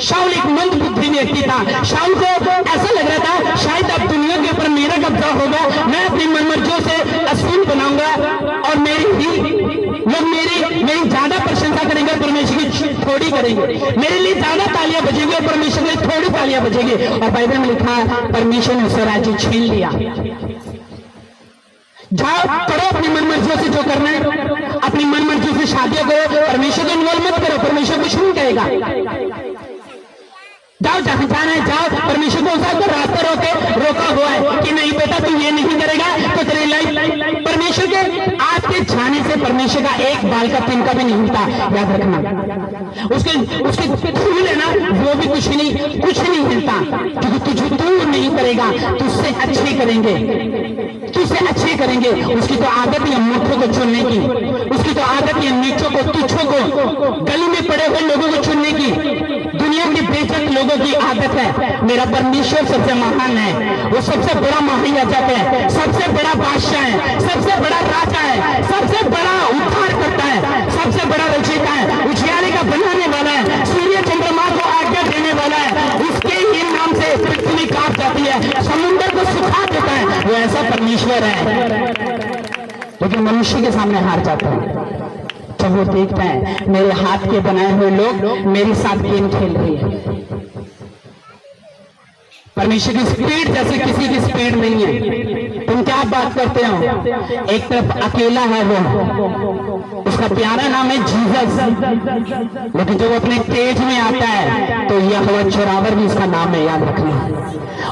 शाऊल एक मंद बुद्धि व्यक्ति था। शाऊल को ऐसा लग रहा था शायद अब दुनिया के ऊपर मेरा कब्जा होगा, मैं अपनी मनमर्जियों से असूल बनाऊंगा और लोग मेरी ज्यादा प्रशंसा करेंगे, परमेश्वर की थोड़ी करेंगे। मेरे लिए ज्यादा तालियां बजेंगी और परमेश्वर के लिए थोड़ी तालियां बजेंगी। और बाइबल में लिखा है परमेश्वर ने उससे राज्य छीन लिया। जाओ करो अपनी मनमर्जियों से जो करना है, अपनी मनमर्जियों से शादियां करो, परमेश्वर को इन्वॉल्व मत करो, परमेश्वर कुछ नहीं कहेगा। जाओ जहां जाना है जाओ, परमेश्वर को उसका तो रास्ता रोका हुआ है कि नहीं बेटा तू ये नहीं करेगा तो तेरी लाइफ। परमेश्वर के आपके जाने से परमेश्वर का एक बाल का तिनका भी नहीं मिलता, याद रखना। उसके फूल है ना वो भी कुछ नहीं मिलता, क्योंकि तुझे दूर नहीं करेगा, तुझसे अच्छे करेंगे, तुझसे अच्छे करेंगे। उसकी तो आदत है मूर्खों को चुनने की, उसकी तो आदत है नीचों को, तुच्छों को, गली में पड़े हुए लोगों को चुनने की। दुनिया की बेइज्जत लोगों की आदत है। मेरा परमेश्वर सबसे महान है, वो सबसे बड़ा महायाजक है, सबसे बड़ा बादशाह है, सबसे बड़ा राजा है, सबसे बड़ा उद्धार करता है, सबसे बड़ा रचयिता है, उजियारे का बनाने वाला है, सूर्य चंद्रमा को आज्ञा देने वाला है। उसके ही नाम से पृथ्वी कांप जाती है, समुद्र को सुखा देता है। वो ऐसा परमेश्वर है, लेकिन मनुष्य के सामने हार जाता है। जब वो देखता है मेरे हाथ के बनाए हुए लोग मेरे साथ गेम खेल रही है। परमेश्वर की स्पीड जैसे किसी की स्पीड नहीं है। तुम क्या बात करते हो? एक तरफ अकेला है वो, उसका प्यारा नाम है जीसस, लेकिन जब वो अपने तेज में आता है तो यहोवा चोरावर भी उसका नाम है, याद रखना।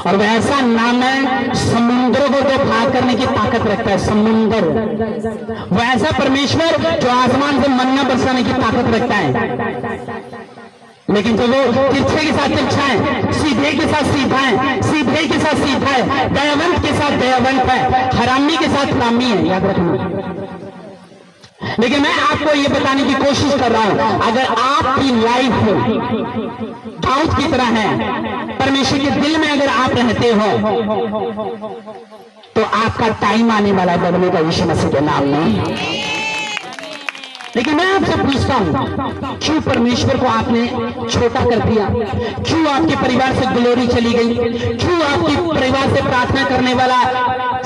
और वैसा नाम है समुद्रों को जो भाग करने की ताकत रखता है, समुद्र। वैसा परमेश्वर जो आसमान से मन्ना बरसाने की ताकत रखता है। लेकिन जब वो तिरछे के साथ तिरछा है, सीधे के साथ सीधा है, सीधे के साथ सीधा है, दयावंत के साथ दयावंत है, हरामी के साथ हरामी है, याद रखना। लेकिन मैं आपको ये बताने की कोशिश कर रहा हूं, अगर आपकी लाइफ दाऊद की तरह है, परमेश्वर के दिल में अगर आप रहते हो तो आपका टाइम आने वाला है बदलने का, यीशु मसीह के नाम में। लेकिन मैं आपसे पूछता हूं, क्यों परमेश्वर को आपने छोटा कर दिया? क्यों आपके परिवार से ग्लोरी चली गई? क्यों आपके परिवार से प्रार्थना करने वाला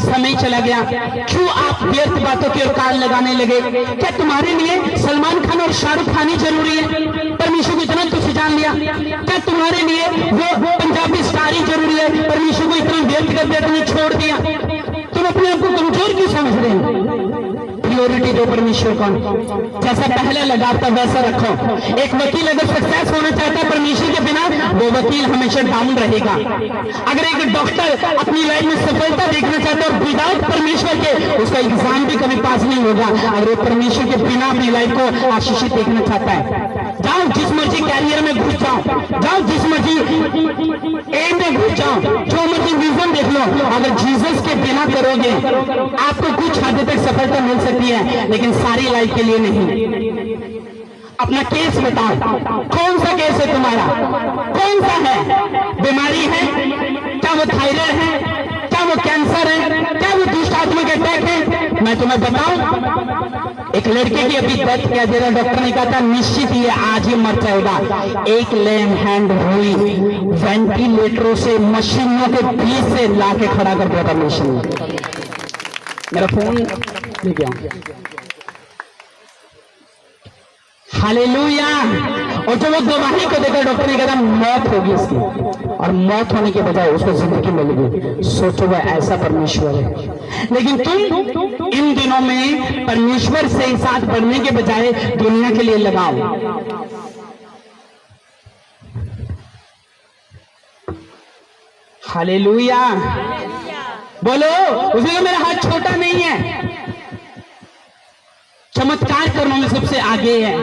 समय चला गया? क्यों आप व्यर्थ बातों की ओर कान लगाने लगे? क्या तुम्हारे लिए सलमान खान और शाहरुख खान ही जरूरी है? परमेश्वर को इतना तुझसे जान लिया? क्या तुम्हारे लिए वो पंजाबी स्टार ही जरूरी है? परमेश्वर को इतना व्यर्थ कर दिया, तुमने छोड़ दिया। तुम अपने आप को कमजोर क्यों समझ रहे हो? प्रियोरिटी दो परमेश्वर को, जैसा पहले लगा था वैसा रखो। एक वकील अगर सक्सेस होना चाहता है परमेश्वर के बिना, वो वकील हमेशा डाउन रहेगा। अगर एक डॉक्टर अपनी लाइफ में सफलता देखना चाहता है और विदाउट परमेश्वर के, उसका एग्जाम भी कभी पास नहीं होगा। अगर वो परमेश्वर के बिना अपनी लाइफ को आशीषित देखना चाहता है, जाओ जिस मर्जी कैरियर में घुस जाओ, जाओ जिस मर्जी एम में घुस जाओ, जो मर्जी विजन देख लो, अगर जीसस के बिना करोगे आपको कुछ हद तक सफलता मिल सकती है, लेकिन सारी लाइफ के लिए नहीं। अपना केस बताओ, कौन सा केस है तुम्हारा? कौन सा है? बीमारी है? क्या वो थायराइड है? क्या वो कैंसर है? क्या वो दुष्ट आत्मा के अटैक है? मैं तुम्हें बताऊं, एक लड़के की अभी डेथ किया दे रहा, डॉक्टर ने कहा था निश्चित ये आज ही मर जाएगा। एक लेम हैंड हुई, वेंटिलेटरों से, मशीनों के बीच से लाके खड़ा कर दिया था मशीन में। मेरा फोन लेके आओ। हालेलुया। और जब वो गवाही को देखा, डॉक्टर ने कहा मौत होगी इसकी, और मौत होने के बजाय उसको जिंदगी मिल गई। सोचो वह ऐसा परमेश्वर है। लेकिन तुम इन दिनों में परमेश्वर से साथ बढ़ने के बजाय दुनिया के लिए लगाओ। हालेलुया बोलो। उसने कहा मेरा हाथ छोटा नहीं है, चमत्कार करने में सबसे आगे है।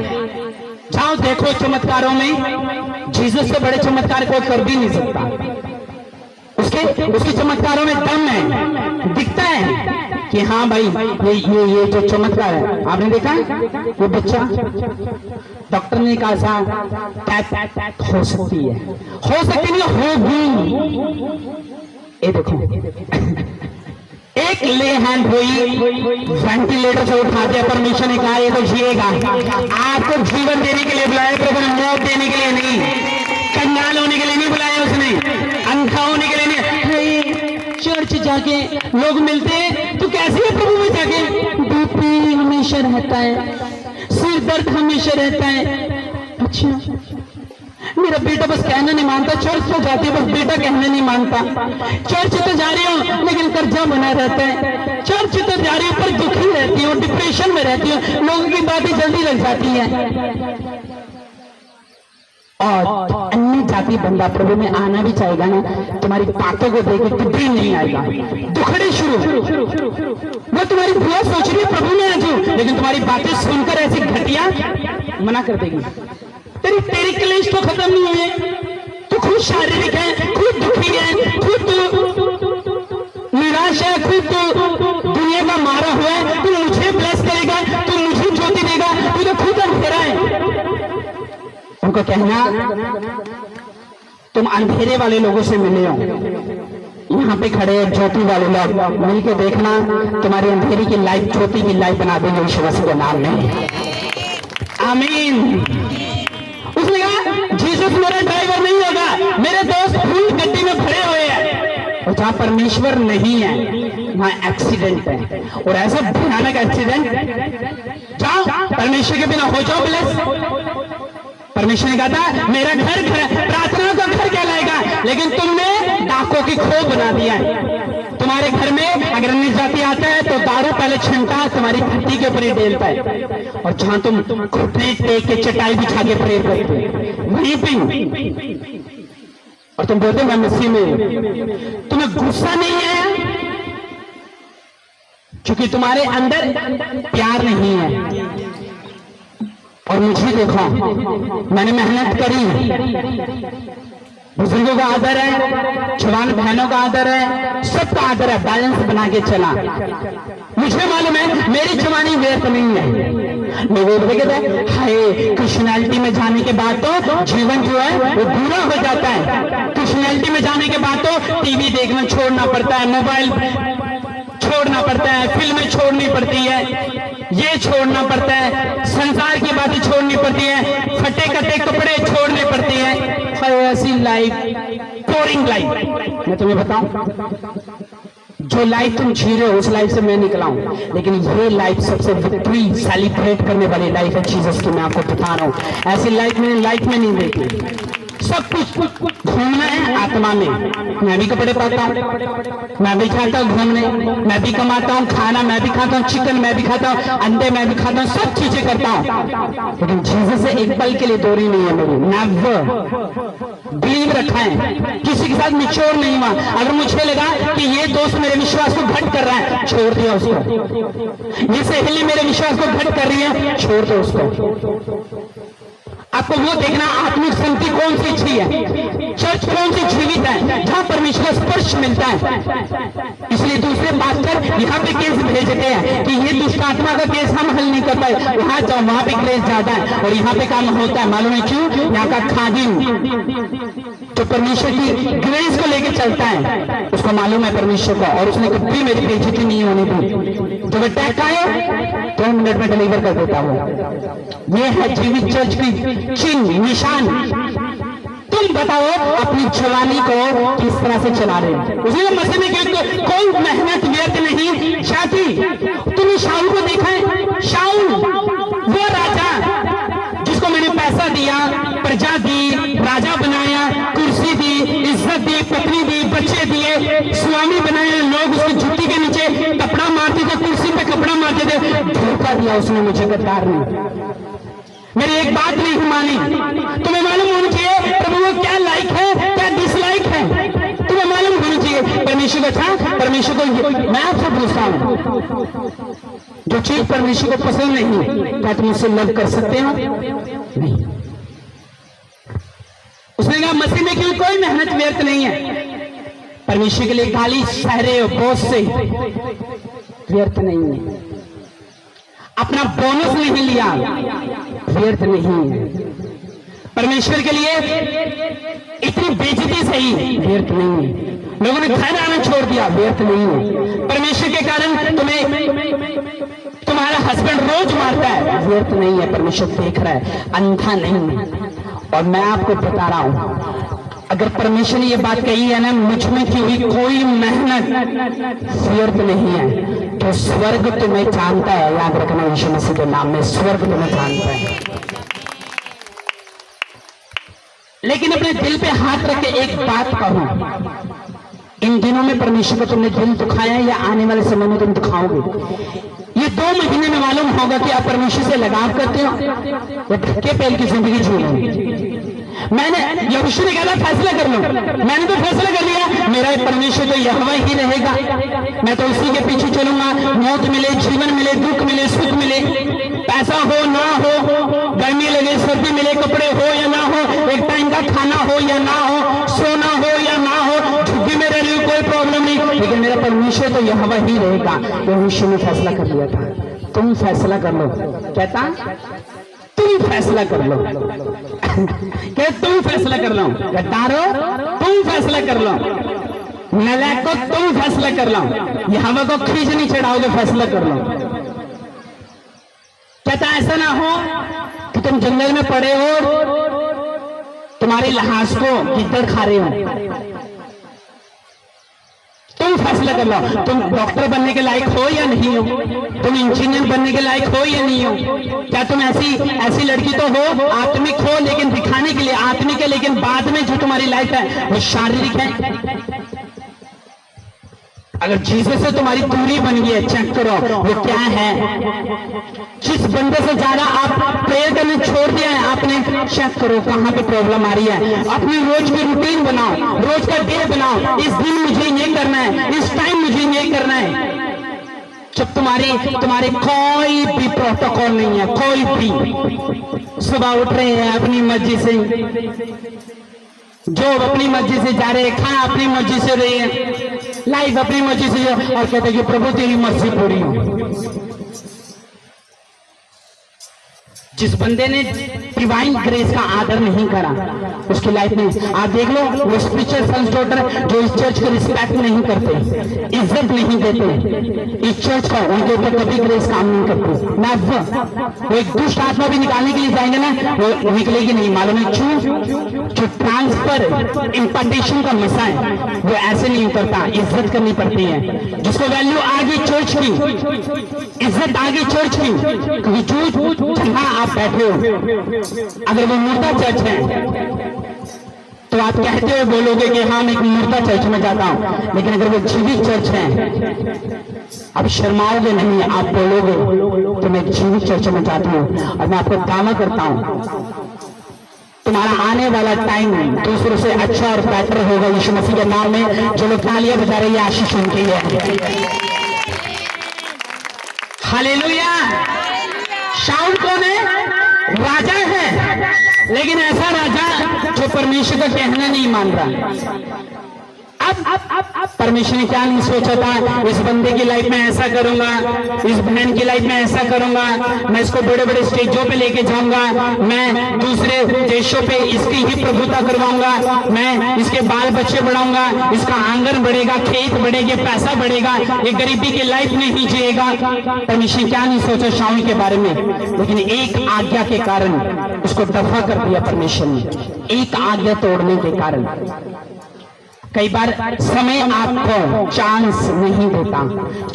जाओ देखो चमत्कारों में, जीसस से बड़े चमत्कार कोई कर भी नहीं सकता। उसके चमत्कारों में दम है, दिखता है कि हाँ भाई ये जो चमत्कार है। आपने देखा वो बच्चा, डॉक्टर ने कहा था हो सकती है, हो सकती नहीं होगी। ये देखो एक ले हैंड हुई, वेंटिलेटर से उठा दिया। परमेश्वर ने कहा ये तो जिएगा। आपको जीवन देने के लिए बुलाया प्रभु ने, मौत देने के लिए नहीं, कंगाल होने के लिए नहीं बुलाया उसने, अंधा होने के लिए नहीं। चर्च जाके लोग मिलते हैं तो कैसे है प्रभु में जाके? बीपी हमेशा रहता है, सिर दर्द हमेशा रहता है। अच्छा, मेरा बेटा बस कहना नहीं मानता, चर्च तो जाती है बस बेटा कहना नहीं मानता, चर्च तो जा रही हूँ लेकिन कर्जा बना रहता है, चर्च तो जा रही हूँ पर दुखी रहती हूँ, डिप्रेशन में रहती हूँ, लोगों की बातें जल्दी लग जाती हैं। और अन्य जाति बंदा प्रभु में आना भी चाहेगा ना, तुम्हारी बातों को देख के भी नहीं आएगा, दुखड़े शुरू। वो तुम्हारी बुआ सोच रही है प्रभु में आ जाओ, लेकिन तुम्हारी बातें सुनकर ऐसी घटिया मना कर देगी। तेरी क्लेश तो खत्म नहीं हुए, तू खुद शारीरिक है, खुद दुखी है, खुद निराश है, खुद दुनिया का मारा हुआ है, तू मुझे ब्लेस करेगा, तू मुझे ज्योति देगा, तू तो खुद अंधेरा है। उनको कहना तुम अंधेरे वाले लोगों से मिले हो, यहाँ पे खड़े ज्योति वाले लोग, मिलकर देखना तुम्हारी अंधेरी की लाइफ ज्योति की लाइफ बना देंगे यीशु मसीह के नाम में। आमीन। उसने कहा जीसस मेरा ड्राइवर नहीं होगा, मेरे दोस्त फुल गड्डी में भरे हुए हैं। और जहां परमेश्वर नहीं है वहां एक्सीडेंट है, और ऐसा भयानक एक्सीडेंट जहां परमेश्वर के बिना हो जाओ ब्लेस। परमेश्वर ने कहा था मेरा घर प्रार्थना का घर कहलाएगा, लेकिन तुमने डाकों की खो बना दिया है। तुम्हारे घर में अगर अन्य जाति आता है तो दारू पहले छिंटा तुम्हारी धरती के ऊपर ही डेलता है, और जहां तुम घुटने टेक के चटाई बिछा के प्रेयर करते वहीं पे, और तुम बोलते मैं मसीह में। तुम्हें गुस्सा नहीं आया क्योंकि तुम्हारे अंदर प्यार नहीं है। और मुझे देखो, मैंने मेहनत करी, बुजुर्गों का आदर है, जवान बहनों का आदर है, सबका आदर है, बैलेंस बना के चला। मुझे मालूम है मेरी जवानी व्यर्थ नहीं है। लोग कहते हैं हाय क्रिश्चियनिटी में जाने के बाद तो जीवन जो है वो बुरा हो जाता है, क्रिश्चियनिटी में जाने के बाद तो टीवी देखना छोड़ना पड़ता है, मोबाइल छोड़ना पड़ता है, फिल्में छोड़नी पड़ती है, ये छोड़ना पड़ता है, संसार की बातें छोड़नी पड़ती है, फटे कटे कपड़े छोड़ने पड़ते हैं। ऐसी लाइफ, बोरिंग लाइफ। मैं तुम्हें बताऊं, जो लाइफ तुम जी रहे हो उस लाइफ से मैं निकला हूं, लेकिन ये लाइफ सबसे विक्ट्री सेलिब्रेट करने वाली लाइफ है जीसस की। मैं आपको बता रहा हूं, ऐसी लाइफ मैंने लाइफ में नहीं देखी। सब कुछ घूमना है आत्मा में। मैं भी कपड़े पाता हूँ, मैं भी खाता हूँ घूमने, मैं भी कमाता हूँ, खाना मैं भी खाता हूँ, चिकन मैं भी खाता हूँ, अंडे मैं भी खाता हूँ, सब चीजें करता हूँ, लेकिन जीसस से एक पल के लिए दूरी नहीं है मेरी। नेवर बिलीव रखा है, किसी के साथ मिच्योर नहीं हुआ। अगर मुझे लगा कि ये दोस्त मेरे विश्वास को घट कर रहा है, छोड़ दिया उसको। ये सहेली मेरे विश्वास को घट कर रही है, छोड़ दो उसको। आपको वो देखना आत्मिक शांति कौन सी अच्छी है, चर्च कौन सी जीवित है, जहां परमेश्वर का स्पर्श मिलता है। इसलिए दूसरे पास्टर यहाँ पे केस भेजते हैं कि ये दुष्ट आत्मा का केस हम हल नहीं कर पाए, वहां जाओ, वहां पे ग्रेस ज्यादा है और यहाँ पे काम होता है। मालूम है क्यों? यहाँ का खादिम तो परमेश्वर की ग्रेस को लेकर चलता है, उसको मालूम है परमेश्वर का, और उसने कभी मेरी बेइज्जती नहीं होने दी। जब अटैक आए 2 मिनट में डिलीवर कर देता हूँ। ये है जीवित चर्च की चिन्ह, निशान। तुम बताओ अपनी जवानी को किस तरह से चला रहे हो। उसने मसीह में कोई मेहनत व्यर्थ नहीं जाती। तुमने शाऊल को देखा है? शाऊल वो राजा जिसको मैंने पैसा दिया, प्रजा दी, राजा बनाया, कुर्सी दी, इज्जत दी, पत्नी दी, बच्चे दिए, स्वामी बनाए, लोग उसकी जुत्ती के नीचे कपड़ा मारते थे, कुर्सी पे कपड़ा मारते थे। धोखा दिया उसने मुझे, गद्दार ने। मेरी एक बात नहीं मानी। तुम्हें मालूम होना चाहिए प्रभु वो क्या लाइक है, क्या डिसलाइक है, तुम्हें मालूम होना चाहिए। परमेश्वर को अच्छा, परमेश्वर को मैं आपसे पूछता हूं, जो चीज परमेश्वर को पसंद नहीं, क्या तुम उससे लव कर सकते हो? नहीं। उसने कहा मसीह में क्यों कोई मेहनत व्यर्थ नहीं है। परमेश्वर के लिए गाली सहरे हो बहुत से व्यर्थ नहीं है। अपना बोनस नहीं लिया, व्यर्थ नहीं है। परमेश्वर के लिए इतनी बेइज्जती सही व्यर्थ नहीं है। लोगों ने घर आना छोड़ दिया, व्यर्थ नहीं है। परमेश्वर के कारण तुम्हारा हस्बैंड रोज मारता है, व्यर्थ नहीं है। परमेश्वर देख रहा है, अंधा नहीं है। और मैं आपको बता रहा हूं, अगर परमेश्वर ने ये बात कही है ना, मुझ में की हुई कोई मेहनत व्यर्थ नहीं है, तो स्वर्ग तुम्हें जानता है। याद रखना, यीशु मसीह के नाम में स्वर्ग तुम्हें जानता है। लेकिन अपने दिल पे हाथ रख के एक बात कहूं, इन दिनों में परमेश्वर को तुमने दिल दुखाया या आने वाले समय में तुम दुखाओगे? ये 2 महीने में मालूम होगा कि आप परमेश्वर से लगाव करते हो या धक्के पैल की जिंदगी जी रहे हो। मैंने यहोशू ने कहा फैसला कर लो, मैंने तो फैसला कर लिया, मेरा परमेश्वर तो यहोवा ही रहेगा, मैं तो उसी के पीछे चलूंगा। मौत मिले, जीवन मिले, दुख मिले, सुख मिले, पैसा हो ना हो, गर्मी लगे, सर्दी मिले, कपड़े हो या ना हो, एक टाइम का खाना हो या ना हो, सोना हो या ना हो, झुग्गी में रह रही कोई प्रॉब्लम नहीं, लेकिन मेरा परमेश्वर तो यहोवा ही रहेगा। यहोशू ने फैसला कर लिया था। तुम फैसला कर लो। कहता तुम फैसला कर लो। क्या तुम फैसला कर लो? गद्दारो तुम फैसला कर लो। नलायक को तुम फैसला कर लो। यहोवा को खींच नहीं चढ़ाओगे, फैसला कर लो। कहता ऐसा ना हो कि तुम जंगल में पड़े हो, तुम्हारी लाश को गिद्दड़ खा रहे हो। तुम फैसला कर लो, तुम डॉक्टर बनने के लायक हो या नहीं हो, तुम इंजीनियर बनने के लायक हो या नहीं हो। क्या तुम ऐसी लड़की तो हो, आत्मिक हो लेकिन दिखाने के लिए आत्मिक है, लेकिन बाद में जो तुम्हारी लाइफ है वो शारीरिक है। अगर जीसस से तुम्हारी दूरी बन गई है, चेक करो वो क्या है। जिस बंदे से ज्यादा आप प्रेयर करने छोड़ दिया है आपने, चेक करो कहां पे प्रॉब्लम आ रही है। अपनी रोज की रूटीन बनाओ, रोज का डे बनाओ, इस दिन मुझे ये करना है, इस टाइम मुझे ये करना है। जब तुम्हारे कोई भी प्रोटोकॉल नहीं है, कोई भी, सुबह उठ रहे हैं अपनी मर्जी से, जॉब अपनी मर्जी से जा रहे हैं, खाना अपनी मर्जी से रही है, लाइफ अपनी मर्जी से, और कहते हैं कि प्रभु तेरी मर्जी पूरी हो। जिस बंदे ने डिवाइन ग्रेस का आदर नहीं करा, उसकी लाइफ में आप देख लो, वो स्पिरिचुअल सन्स डॉटर जो इस चर्च को रिस्पेक्ट नहीं करते, इज्जत नहीं देते, इस चर्च का उनके ऊपर कभी ग्रेस काम नहीं करते। ना वो एक दुष्ट आत्मा भी निकालने के लिए जाएंगे ना, वो निकलेगी नहीं। मालूम है क्यों? जो ट्रांसफर इम्पार्टेशन का मसा है वो ऐसे नहीं उतरता, इज्जत करनी पड़ती है। जिसको वैल्यू आ गई चर्च की, इज्जत आ गई चर्च की, क्योंकि जो जहां आप बैठे हो, अगर वो मुर्दा चर्च है तो आप कहते हो, बोलोगे कि हाँ मैं एक मुर्दा चर्च में जाता हूं, लेकिन अगर वो जीवित चर्च है, आप शर्माओगे नहीं, आप बोलोगे तो मैं जीवित चर्च में जाता हूं। और मैं आपको दावा करता हूं, तुम्हारा आने वाला टाइम दूसरों से अच्छा और बेटर होगा यीशु मसीह के नाम में। जो लोग तालियां बजा रहे हैं, आशीष उनकी है। हालेलुया। शाऊल कौन है? राजा है, लेकिन ऐसा राजा जो परमेश्वर का कहना नहीं मान रहा। अब परमेश्वर ने क्या नहीं सोचा था, इस बंदे की लाइफ में ऐसा करूंगा, इस बहन की लाइफ में ऐसा करूंगा, मैं इसको बड़े बड़े स्टेजों पे लेके जाऊंगा, मैं दूसरे देशों पे इसकी ही प्रभुता करवाऊंगा, मैं इसके बाल बच्चे बढ़ाऊंगा, इसका आंगन बढ़ेगा, खेत बढ़ेगा, पैसा बढ़ेगा, ये गरीबी की लाइफ में ही जिएगा। परमेश्वर ने क्या नहीं सोचा शाऊल के बारे में, लेकिन एक आज्ञा के कारण उसको दफा कर दिया परमेश्वर ने, एक आज्ञा तोड़ने के कारण। कई बार समय आपको चांस नहीं देता।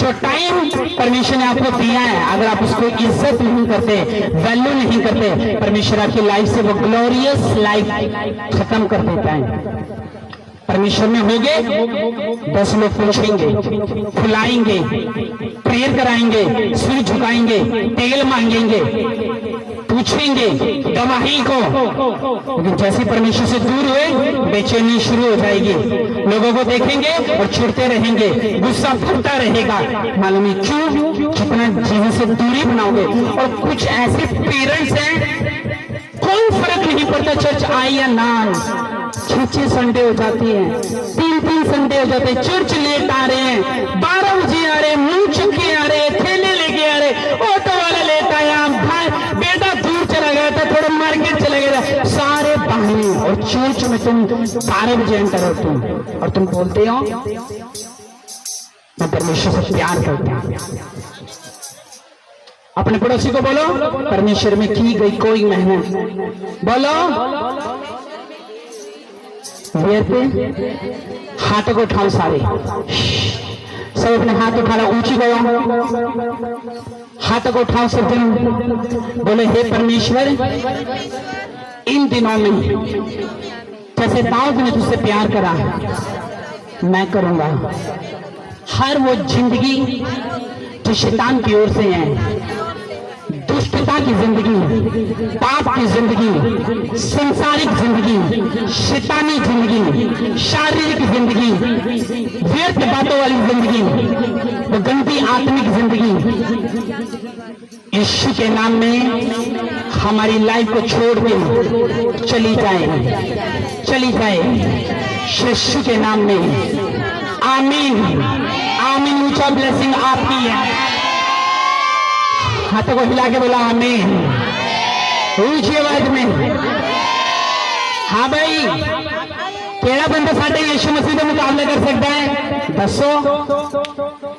जो टाइम परमेश्वर ने आपको दिया है, अगर आप उसको इज्जत नहीं करते, वैल्यू नहीं करते, परमेश्वर आपकी लाइफ से वो ग्लोरियस लाइफ खत्म कर देता है। परमेश्वर में होगे 10 लोग पूछेंगे, फुलाएंगे, प्रेयर कराएंगे, सिर झुकाएंगे, तेल मांगेंगे, पूछेंगे गवाही को, लेकिन जैसे परमेश्वर से दूर हुए बेचैनी शुरू हो जाएगी। लोगों को देखेंगे और चिढ़ते रहेंगे, गुस्सा फटता रहेगा। मालूम है क्यों? जितना जीवन से दूरी बनाओगे। और कुछ ऐसे पेरेंट्स हैं, कोई फर्क नहीं पड़ता चर्च आए या ना आए, 6 संडे हो जाती है, 3 संडे हो जाते हैं, चर्च लेट आ रहे हैं, 12 बजे आ रहे हैं, मुंह चुके आ रहे हैं, थैले लेके आ रहे, ऑटो वाला लेट आया, भाई बेटा दूर चला गया था, तो थोड़ा मार्केट चले गए, सारे बहाने, और चर्च में तुम 12 बजे एंटर हो तुम, और तुम बोलते हो मैं परमेश्वर से प्यार करता हूं। अपने पड़ोसी को बोलो परमेश्वर में की गई कोई मेहनत, बोलो हाथों को उठाओ, सारे सब अपने हाथ उठा लो, ऊंची गया हाथों को उठाओ सब जन, बोले हे परमेश्वर इन दिनों में जैसे दाऊद ने तुझसे प्यार करा मैं करूंगा। हर वो जिंदगी जो शैतान की ओर से है, दुष्टता की जिंदगी, पाप की जिंदगी, संसारिक जिंदगी, शैतानी जिंदगी, शारीरिक जिंदगी, व्यर्थ बातों वाली जिंदगी, वो गंदी आत्मिक जिंदगी, यीशु के नाम में हमारी लाइफ को छोड़ के चली जाए, चली जाए यीशु के नाम में। आमीन आमीन। ऊंचा ब्लेसिंग आपकी है। हाथों को हिला के बोला आमीन ऊंची आवाज में। हाँ भाई, केड़ा बंदा साडे यीशु मसीह का मुकाबला कर सकता है? दसो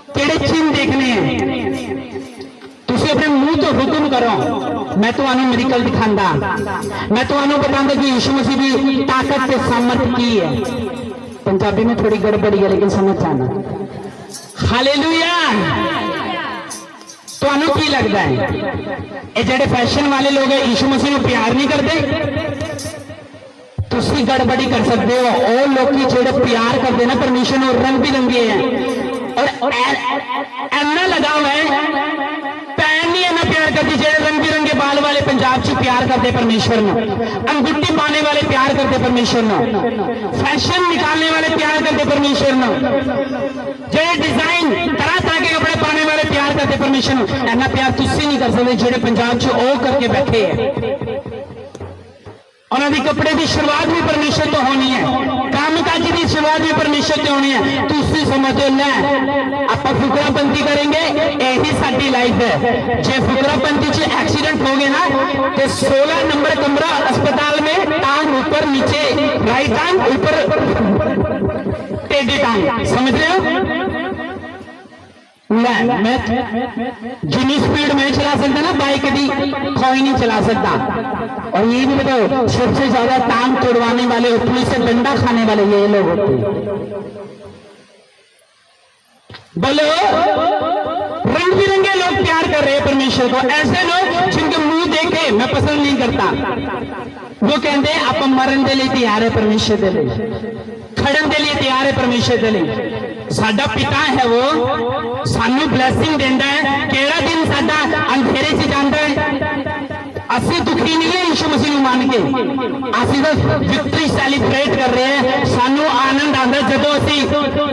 केड़े चिन्ह देखने हैं? तुसी अपने मुंह तो हुक्म करो मैं तुहानू मिरेकल दिखांदा, मैं तुहानू बतांदा कि यीशु मसीह की ताकत ते सामर्थ की है। पंजाबी में थोड़ी गड़बड़ी है लेकिन समझ जाना। हालेलुया। तुहानू की लगता है ये जेडे फैशन वाले लोग है यीशु मसीह को प्यार नहीं करते? तुसी गड़बड़ी कर सकते हो। और लोग जेडे प्यार करते ना परमेश्वर को, रंग बिरंगे हैं और ऐना लगा हुआ है, पैन नहीं है ना प्यार करती। जेडे रंग बिरंगे बाल वाले पंजाब च प्यार करते परमेश्वर को, अंगूठी पाने वाले प्यार करते परमेश्वर को, फैशन निकालने वाले प्यार करते परमेश्वर को, जेडे डिजाइन तरह तरह के कपड़े पाने वाले प्यार करते परमेश्वर को। ऐना प्यार तुसी नहीं कर सकते जेडे पंजाब च ओ करके बैठे हैं। उन्होंने कपड़े की शुरुआत भी परमेश्वर तो होनी है, काम काज की शुरुआत भी परमेश्वर तो होनी है। तुसी समझो ना आप फुकरापंथी करेंगे यही साडी लाइफ है। जे फुकरापंथी च एक्सीडेंट हो गए ना तो 16 नंबर कमरा अस्पताल में, टांग ऊपर नीचे, राइट टांग ऊपर टेढ़ी टांग, समझ रहे हो? मैं जिनी स्पीड में चला सकता ना बाइक की, कोई नहीं चला सकता। और ये भी बताओ सबसे ज्यादा टांग तोड़वाने वाले और पुलिस से डंडा खाने वाले ये लोग होते हैं। बोलो रंग बिरंगे लोग प्यार कर रहे हैं परमेश्वर को। ऐसे लोग जिनके मुंह देखे मैं पसंद नहीं करता, वो कहते आप मरण के लिए तैयार है परमेश्वर के लिए, खड़न के लिए तैयार है परमेश्वर के लिए। साडा पिता है वो सानू ब्लैसिंग देता है। केड़ा दिन साडा अंधेरे से जाता है। असि दुखी नहीं है यीशु मसीह मान के, असि तो विक्ट्री सैलीब्रेट कर रहे हैं। सानू आनंद आता जदों असि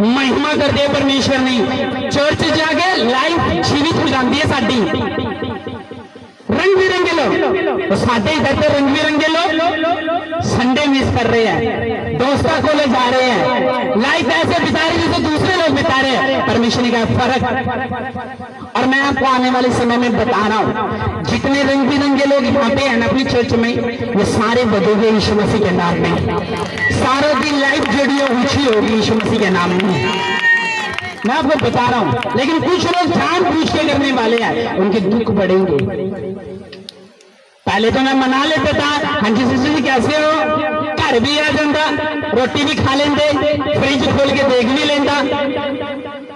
महिमा करते हैं परमेश्वर नहीं। चर्च जाके लाइफ जीवित हो जाती है साडी। रंग बिरंगे लोग तो साडे इधर तो रंग बिरंगे लोग संडे मिस कर रहे हैं, दोस्तों को ले जा रहे हैं, लाइफ ऐसे बिता रहे जैसे दूसरे लोग बिता रहे हैं। परमेश्वर का फर्क। और मैं आपको आने वाले समय में बता रहा हूं जितने रंग बिरंगे लोग यहाँ पे हैं अपनी चर्च में, ये सारे बदोगे यीशु मसीह के नाम में। सारों की लाइफ जोड़ी ऊंची होगी यीशु मसीह के नाम में, मैं आपको बता रहा हूं। लेकिन कुछ लोग जान पूछ के करने वाले हैं, उनके दुख बढ़ेंगे। पहले तो मैं मना लेता था, हाँ जी सिस्टर जी कैसे हो, घर भी आ जाता, रोटी भी खा लेंदे, फ्रिज खोल के देख भी लेता।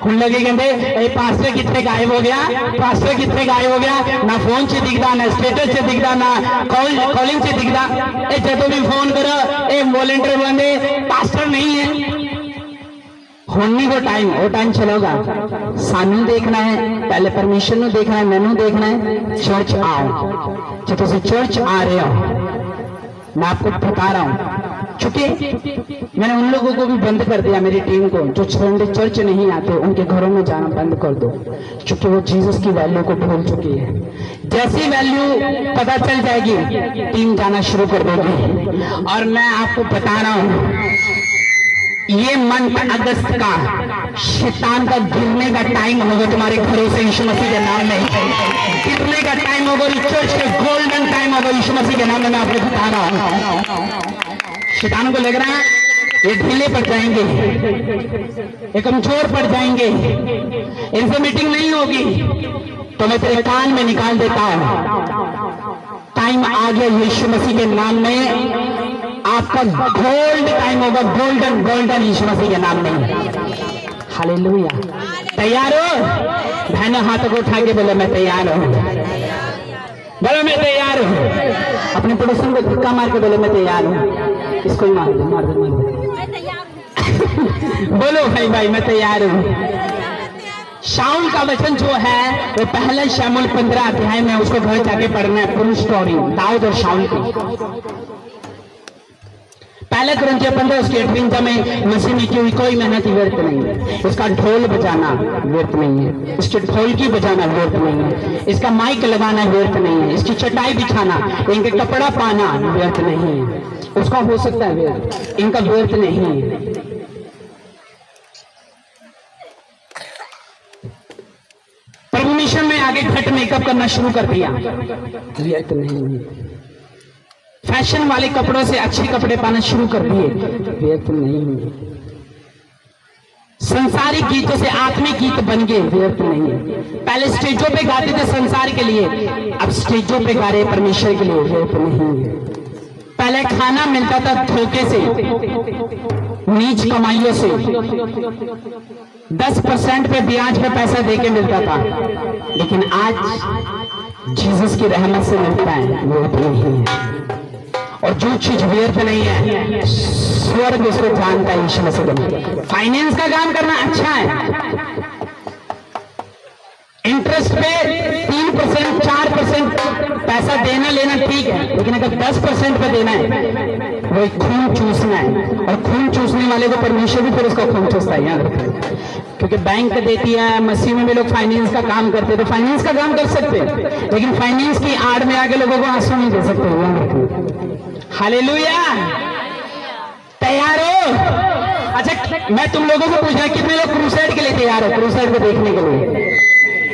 हम लगे कहते पास्टर कितने गायब हो गया, पास्टर कितने गायब हो गया, ना फोन से दिखता, ना स्टेटस से दिखता, ना कॉलिंग से दिखता। जब भी फोन करो एक वॉलंटियर बंदे पास्टर नहीं है। होने को टाइम चलेगा। सानू देखना है, पहले परमेश्वर को देखना है, मैनू देखना है। चर्च आओ, जो तुम चर्च आ रहे हो मैं आपको बता रहा हूं, चूंकि मैंने उन लोगों को भी बंद कर दिया, मेरी टीम को जो संडे चर्च नहीं आते उनके घरों में जाना बंद कर दो, क्योंकि वो जीसस की वैल्यू को भूल चुकी है। जैसी वैल्यू पता चल जाएगी टीम जाना शुरू कर देगी। और मैं आपको बता रहा हूं ये मंथ अगस्त का शैतान का गिरने का टाइम होगा तुम्हारे घरों से यीशु मसीह के नाम में। गिरने का टाइम होगा, चर्च के गोल्डन टाइम होगा यीशु मसीह के नाम में। मैं आपको बता रहा हूं, शैतान को लग रहा है ये ढीले पड़ जाएंगे, ये कमजोर पड़ जाएंगे, इनसे मीटिंग नहीं होगी, तो मैं तेरे कान में निकाल देता हूं। टाइम आ गया यीशु मसीह के नाम में, आपका गोल्ड टाइम होगा, गोल्डन गोल्डन यीशु मसीह के नाम में। हालेलुया। तैयार हो? बहनों हाथों को उठा के बोलो मैं तैयार हूं, बोलो मैं तैयार हूं। अपने पड़ोसन को धक्का मार के बोलो मैं तैयार हूं। इसको ही मार दो, मार दो, मार दो। बोलो भाई भाई मैं तैयार हूं। शाऊल का वचन जो है वो पहले शमूएल 15 अध्याय में, उसको घर जाके पढ़ना है, फुल स्टोरी दाऊद और शाऊल की। पहले कुरिन्थियों 15 उसके 8 में मसीह में की हुई कोई मेहनत व्यर्थ नहीं है, उसका ढोल बजाना व्यर्थ नहीं है, उसके ढोलकी बजाना व्यर्थ नहीं है, इसका माइक लगाना व्यर्थ नहीं है, इसकी चटाई बिछाना, इनके कपड़ा पाना व्यर्थ नहीं है। उसका हो सकता है व्यर्थ, इनका व्यर्थ नहीं है। प्रभु मिशन में आगे घट मेकअप करना शुरू कर दिया, व्यर्थ नहीं है। फैशन वाले कपड़ों से अच्छे कपड़े पाना शुरू कर दिए, व्यर्थ नहीं है। संसारिक गीतों से आत्मिक गीत बन गए, व्यर्थ नहीं है। पहले स्टेजों पे गाते थे संसार के लिए, अब स्टेजों पे गा रहे परमेश्वर के लिए, व्यर्थ नहीं है। पहले खाना मिलता था धोखे से, नीच कमाइयों से, 10% पे ब्याज पे पैसा देके मिलता था, लेकिन आज जीसस की रहमत से मिलता है, व्यर्थ नहीं है। और जो चीज व्यर्थ नहीं है स्वर्ग उसको जानता है यीशु मसीह। फाइनेंस का काम करना अच्छा है, इंटरेस्ट पे 3% 4% पैसा देना लेना ठीक है, लेकिन अगर 10% पे देना है वो खून चूसना है, और खून चूसने वाले को परमेश्वर भी फिर उसका खून चूसता है। याद रखो, क्योंकि बैंक देती है, मसीह में भी लोग फाइनेंस का काम करते हैं, तो फाइनेंस का काम कर सकते हैं, लेकिन फाइनेंस की आड़ में आगे लोगों को आंसू नहीं दे सकते। हालेलुया। तैयार हो? अच्छा मैं तुम लोगों को पूछना कितने लोग क्रूसेड के लिए तैयार हो, क्रूसेड को देखने के लिए?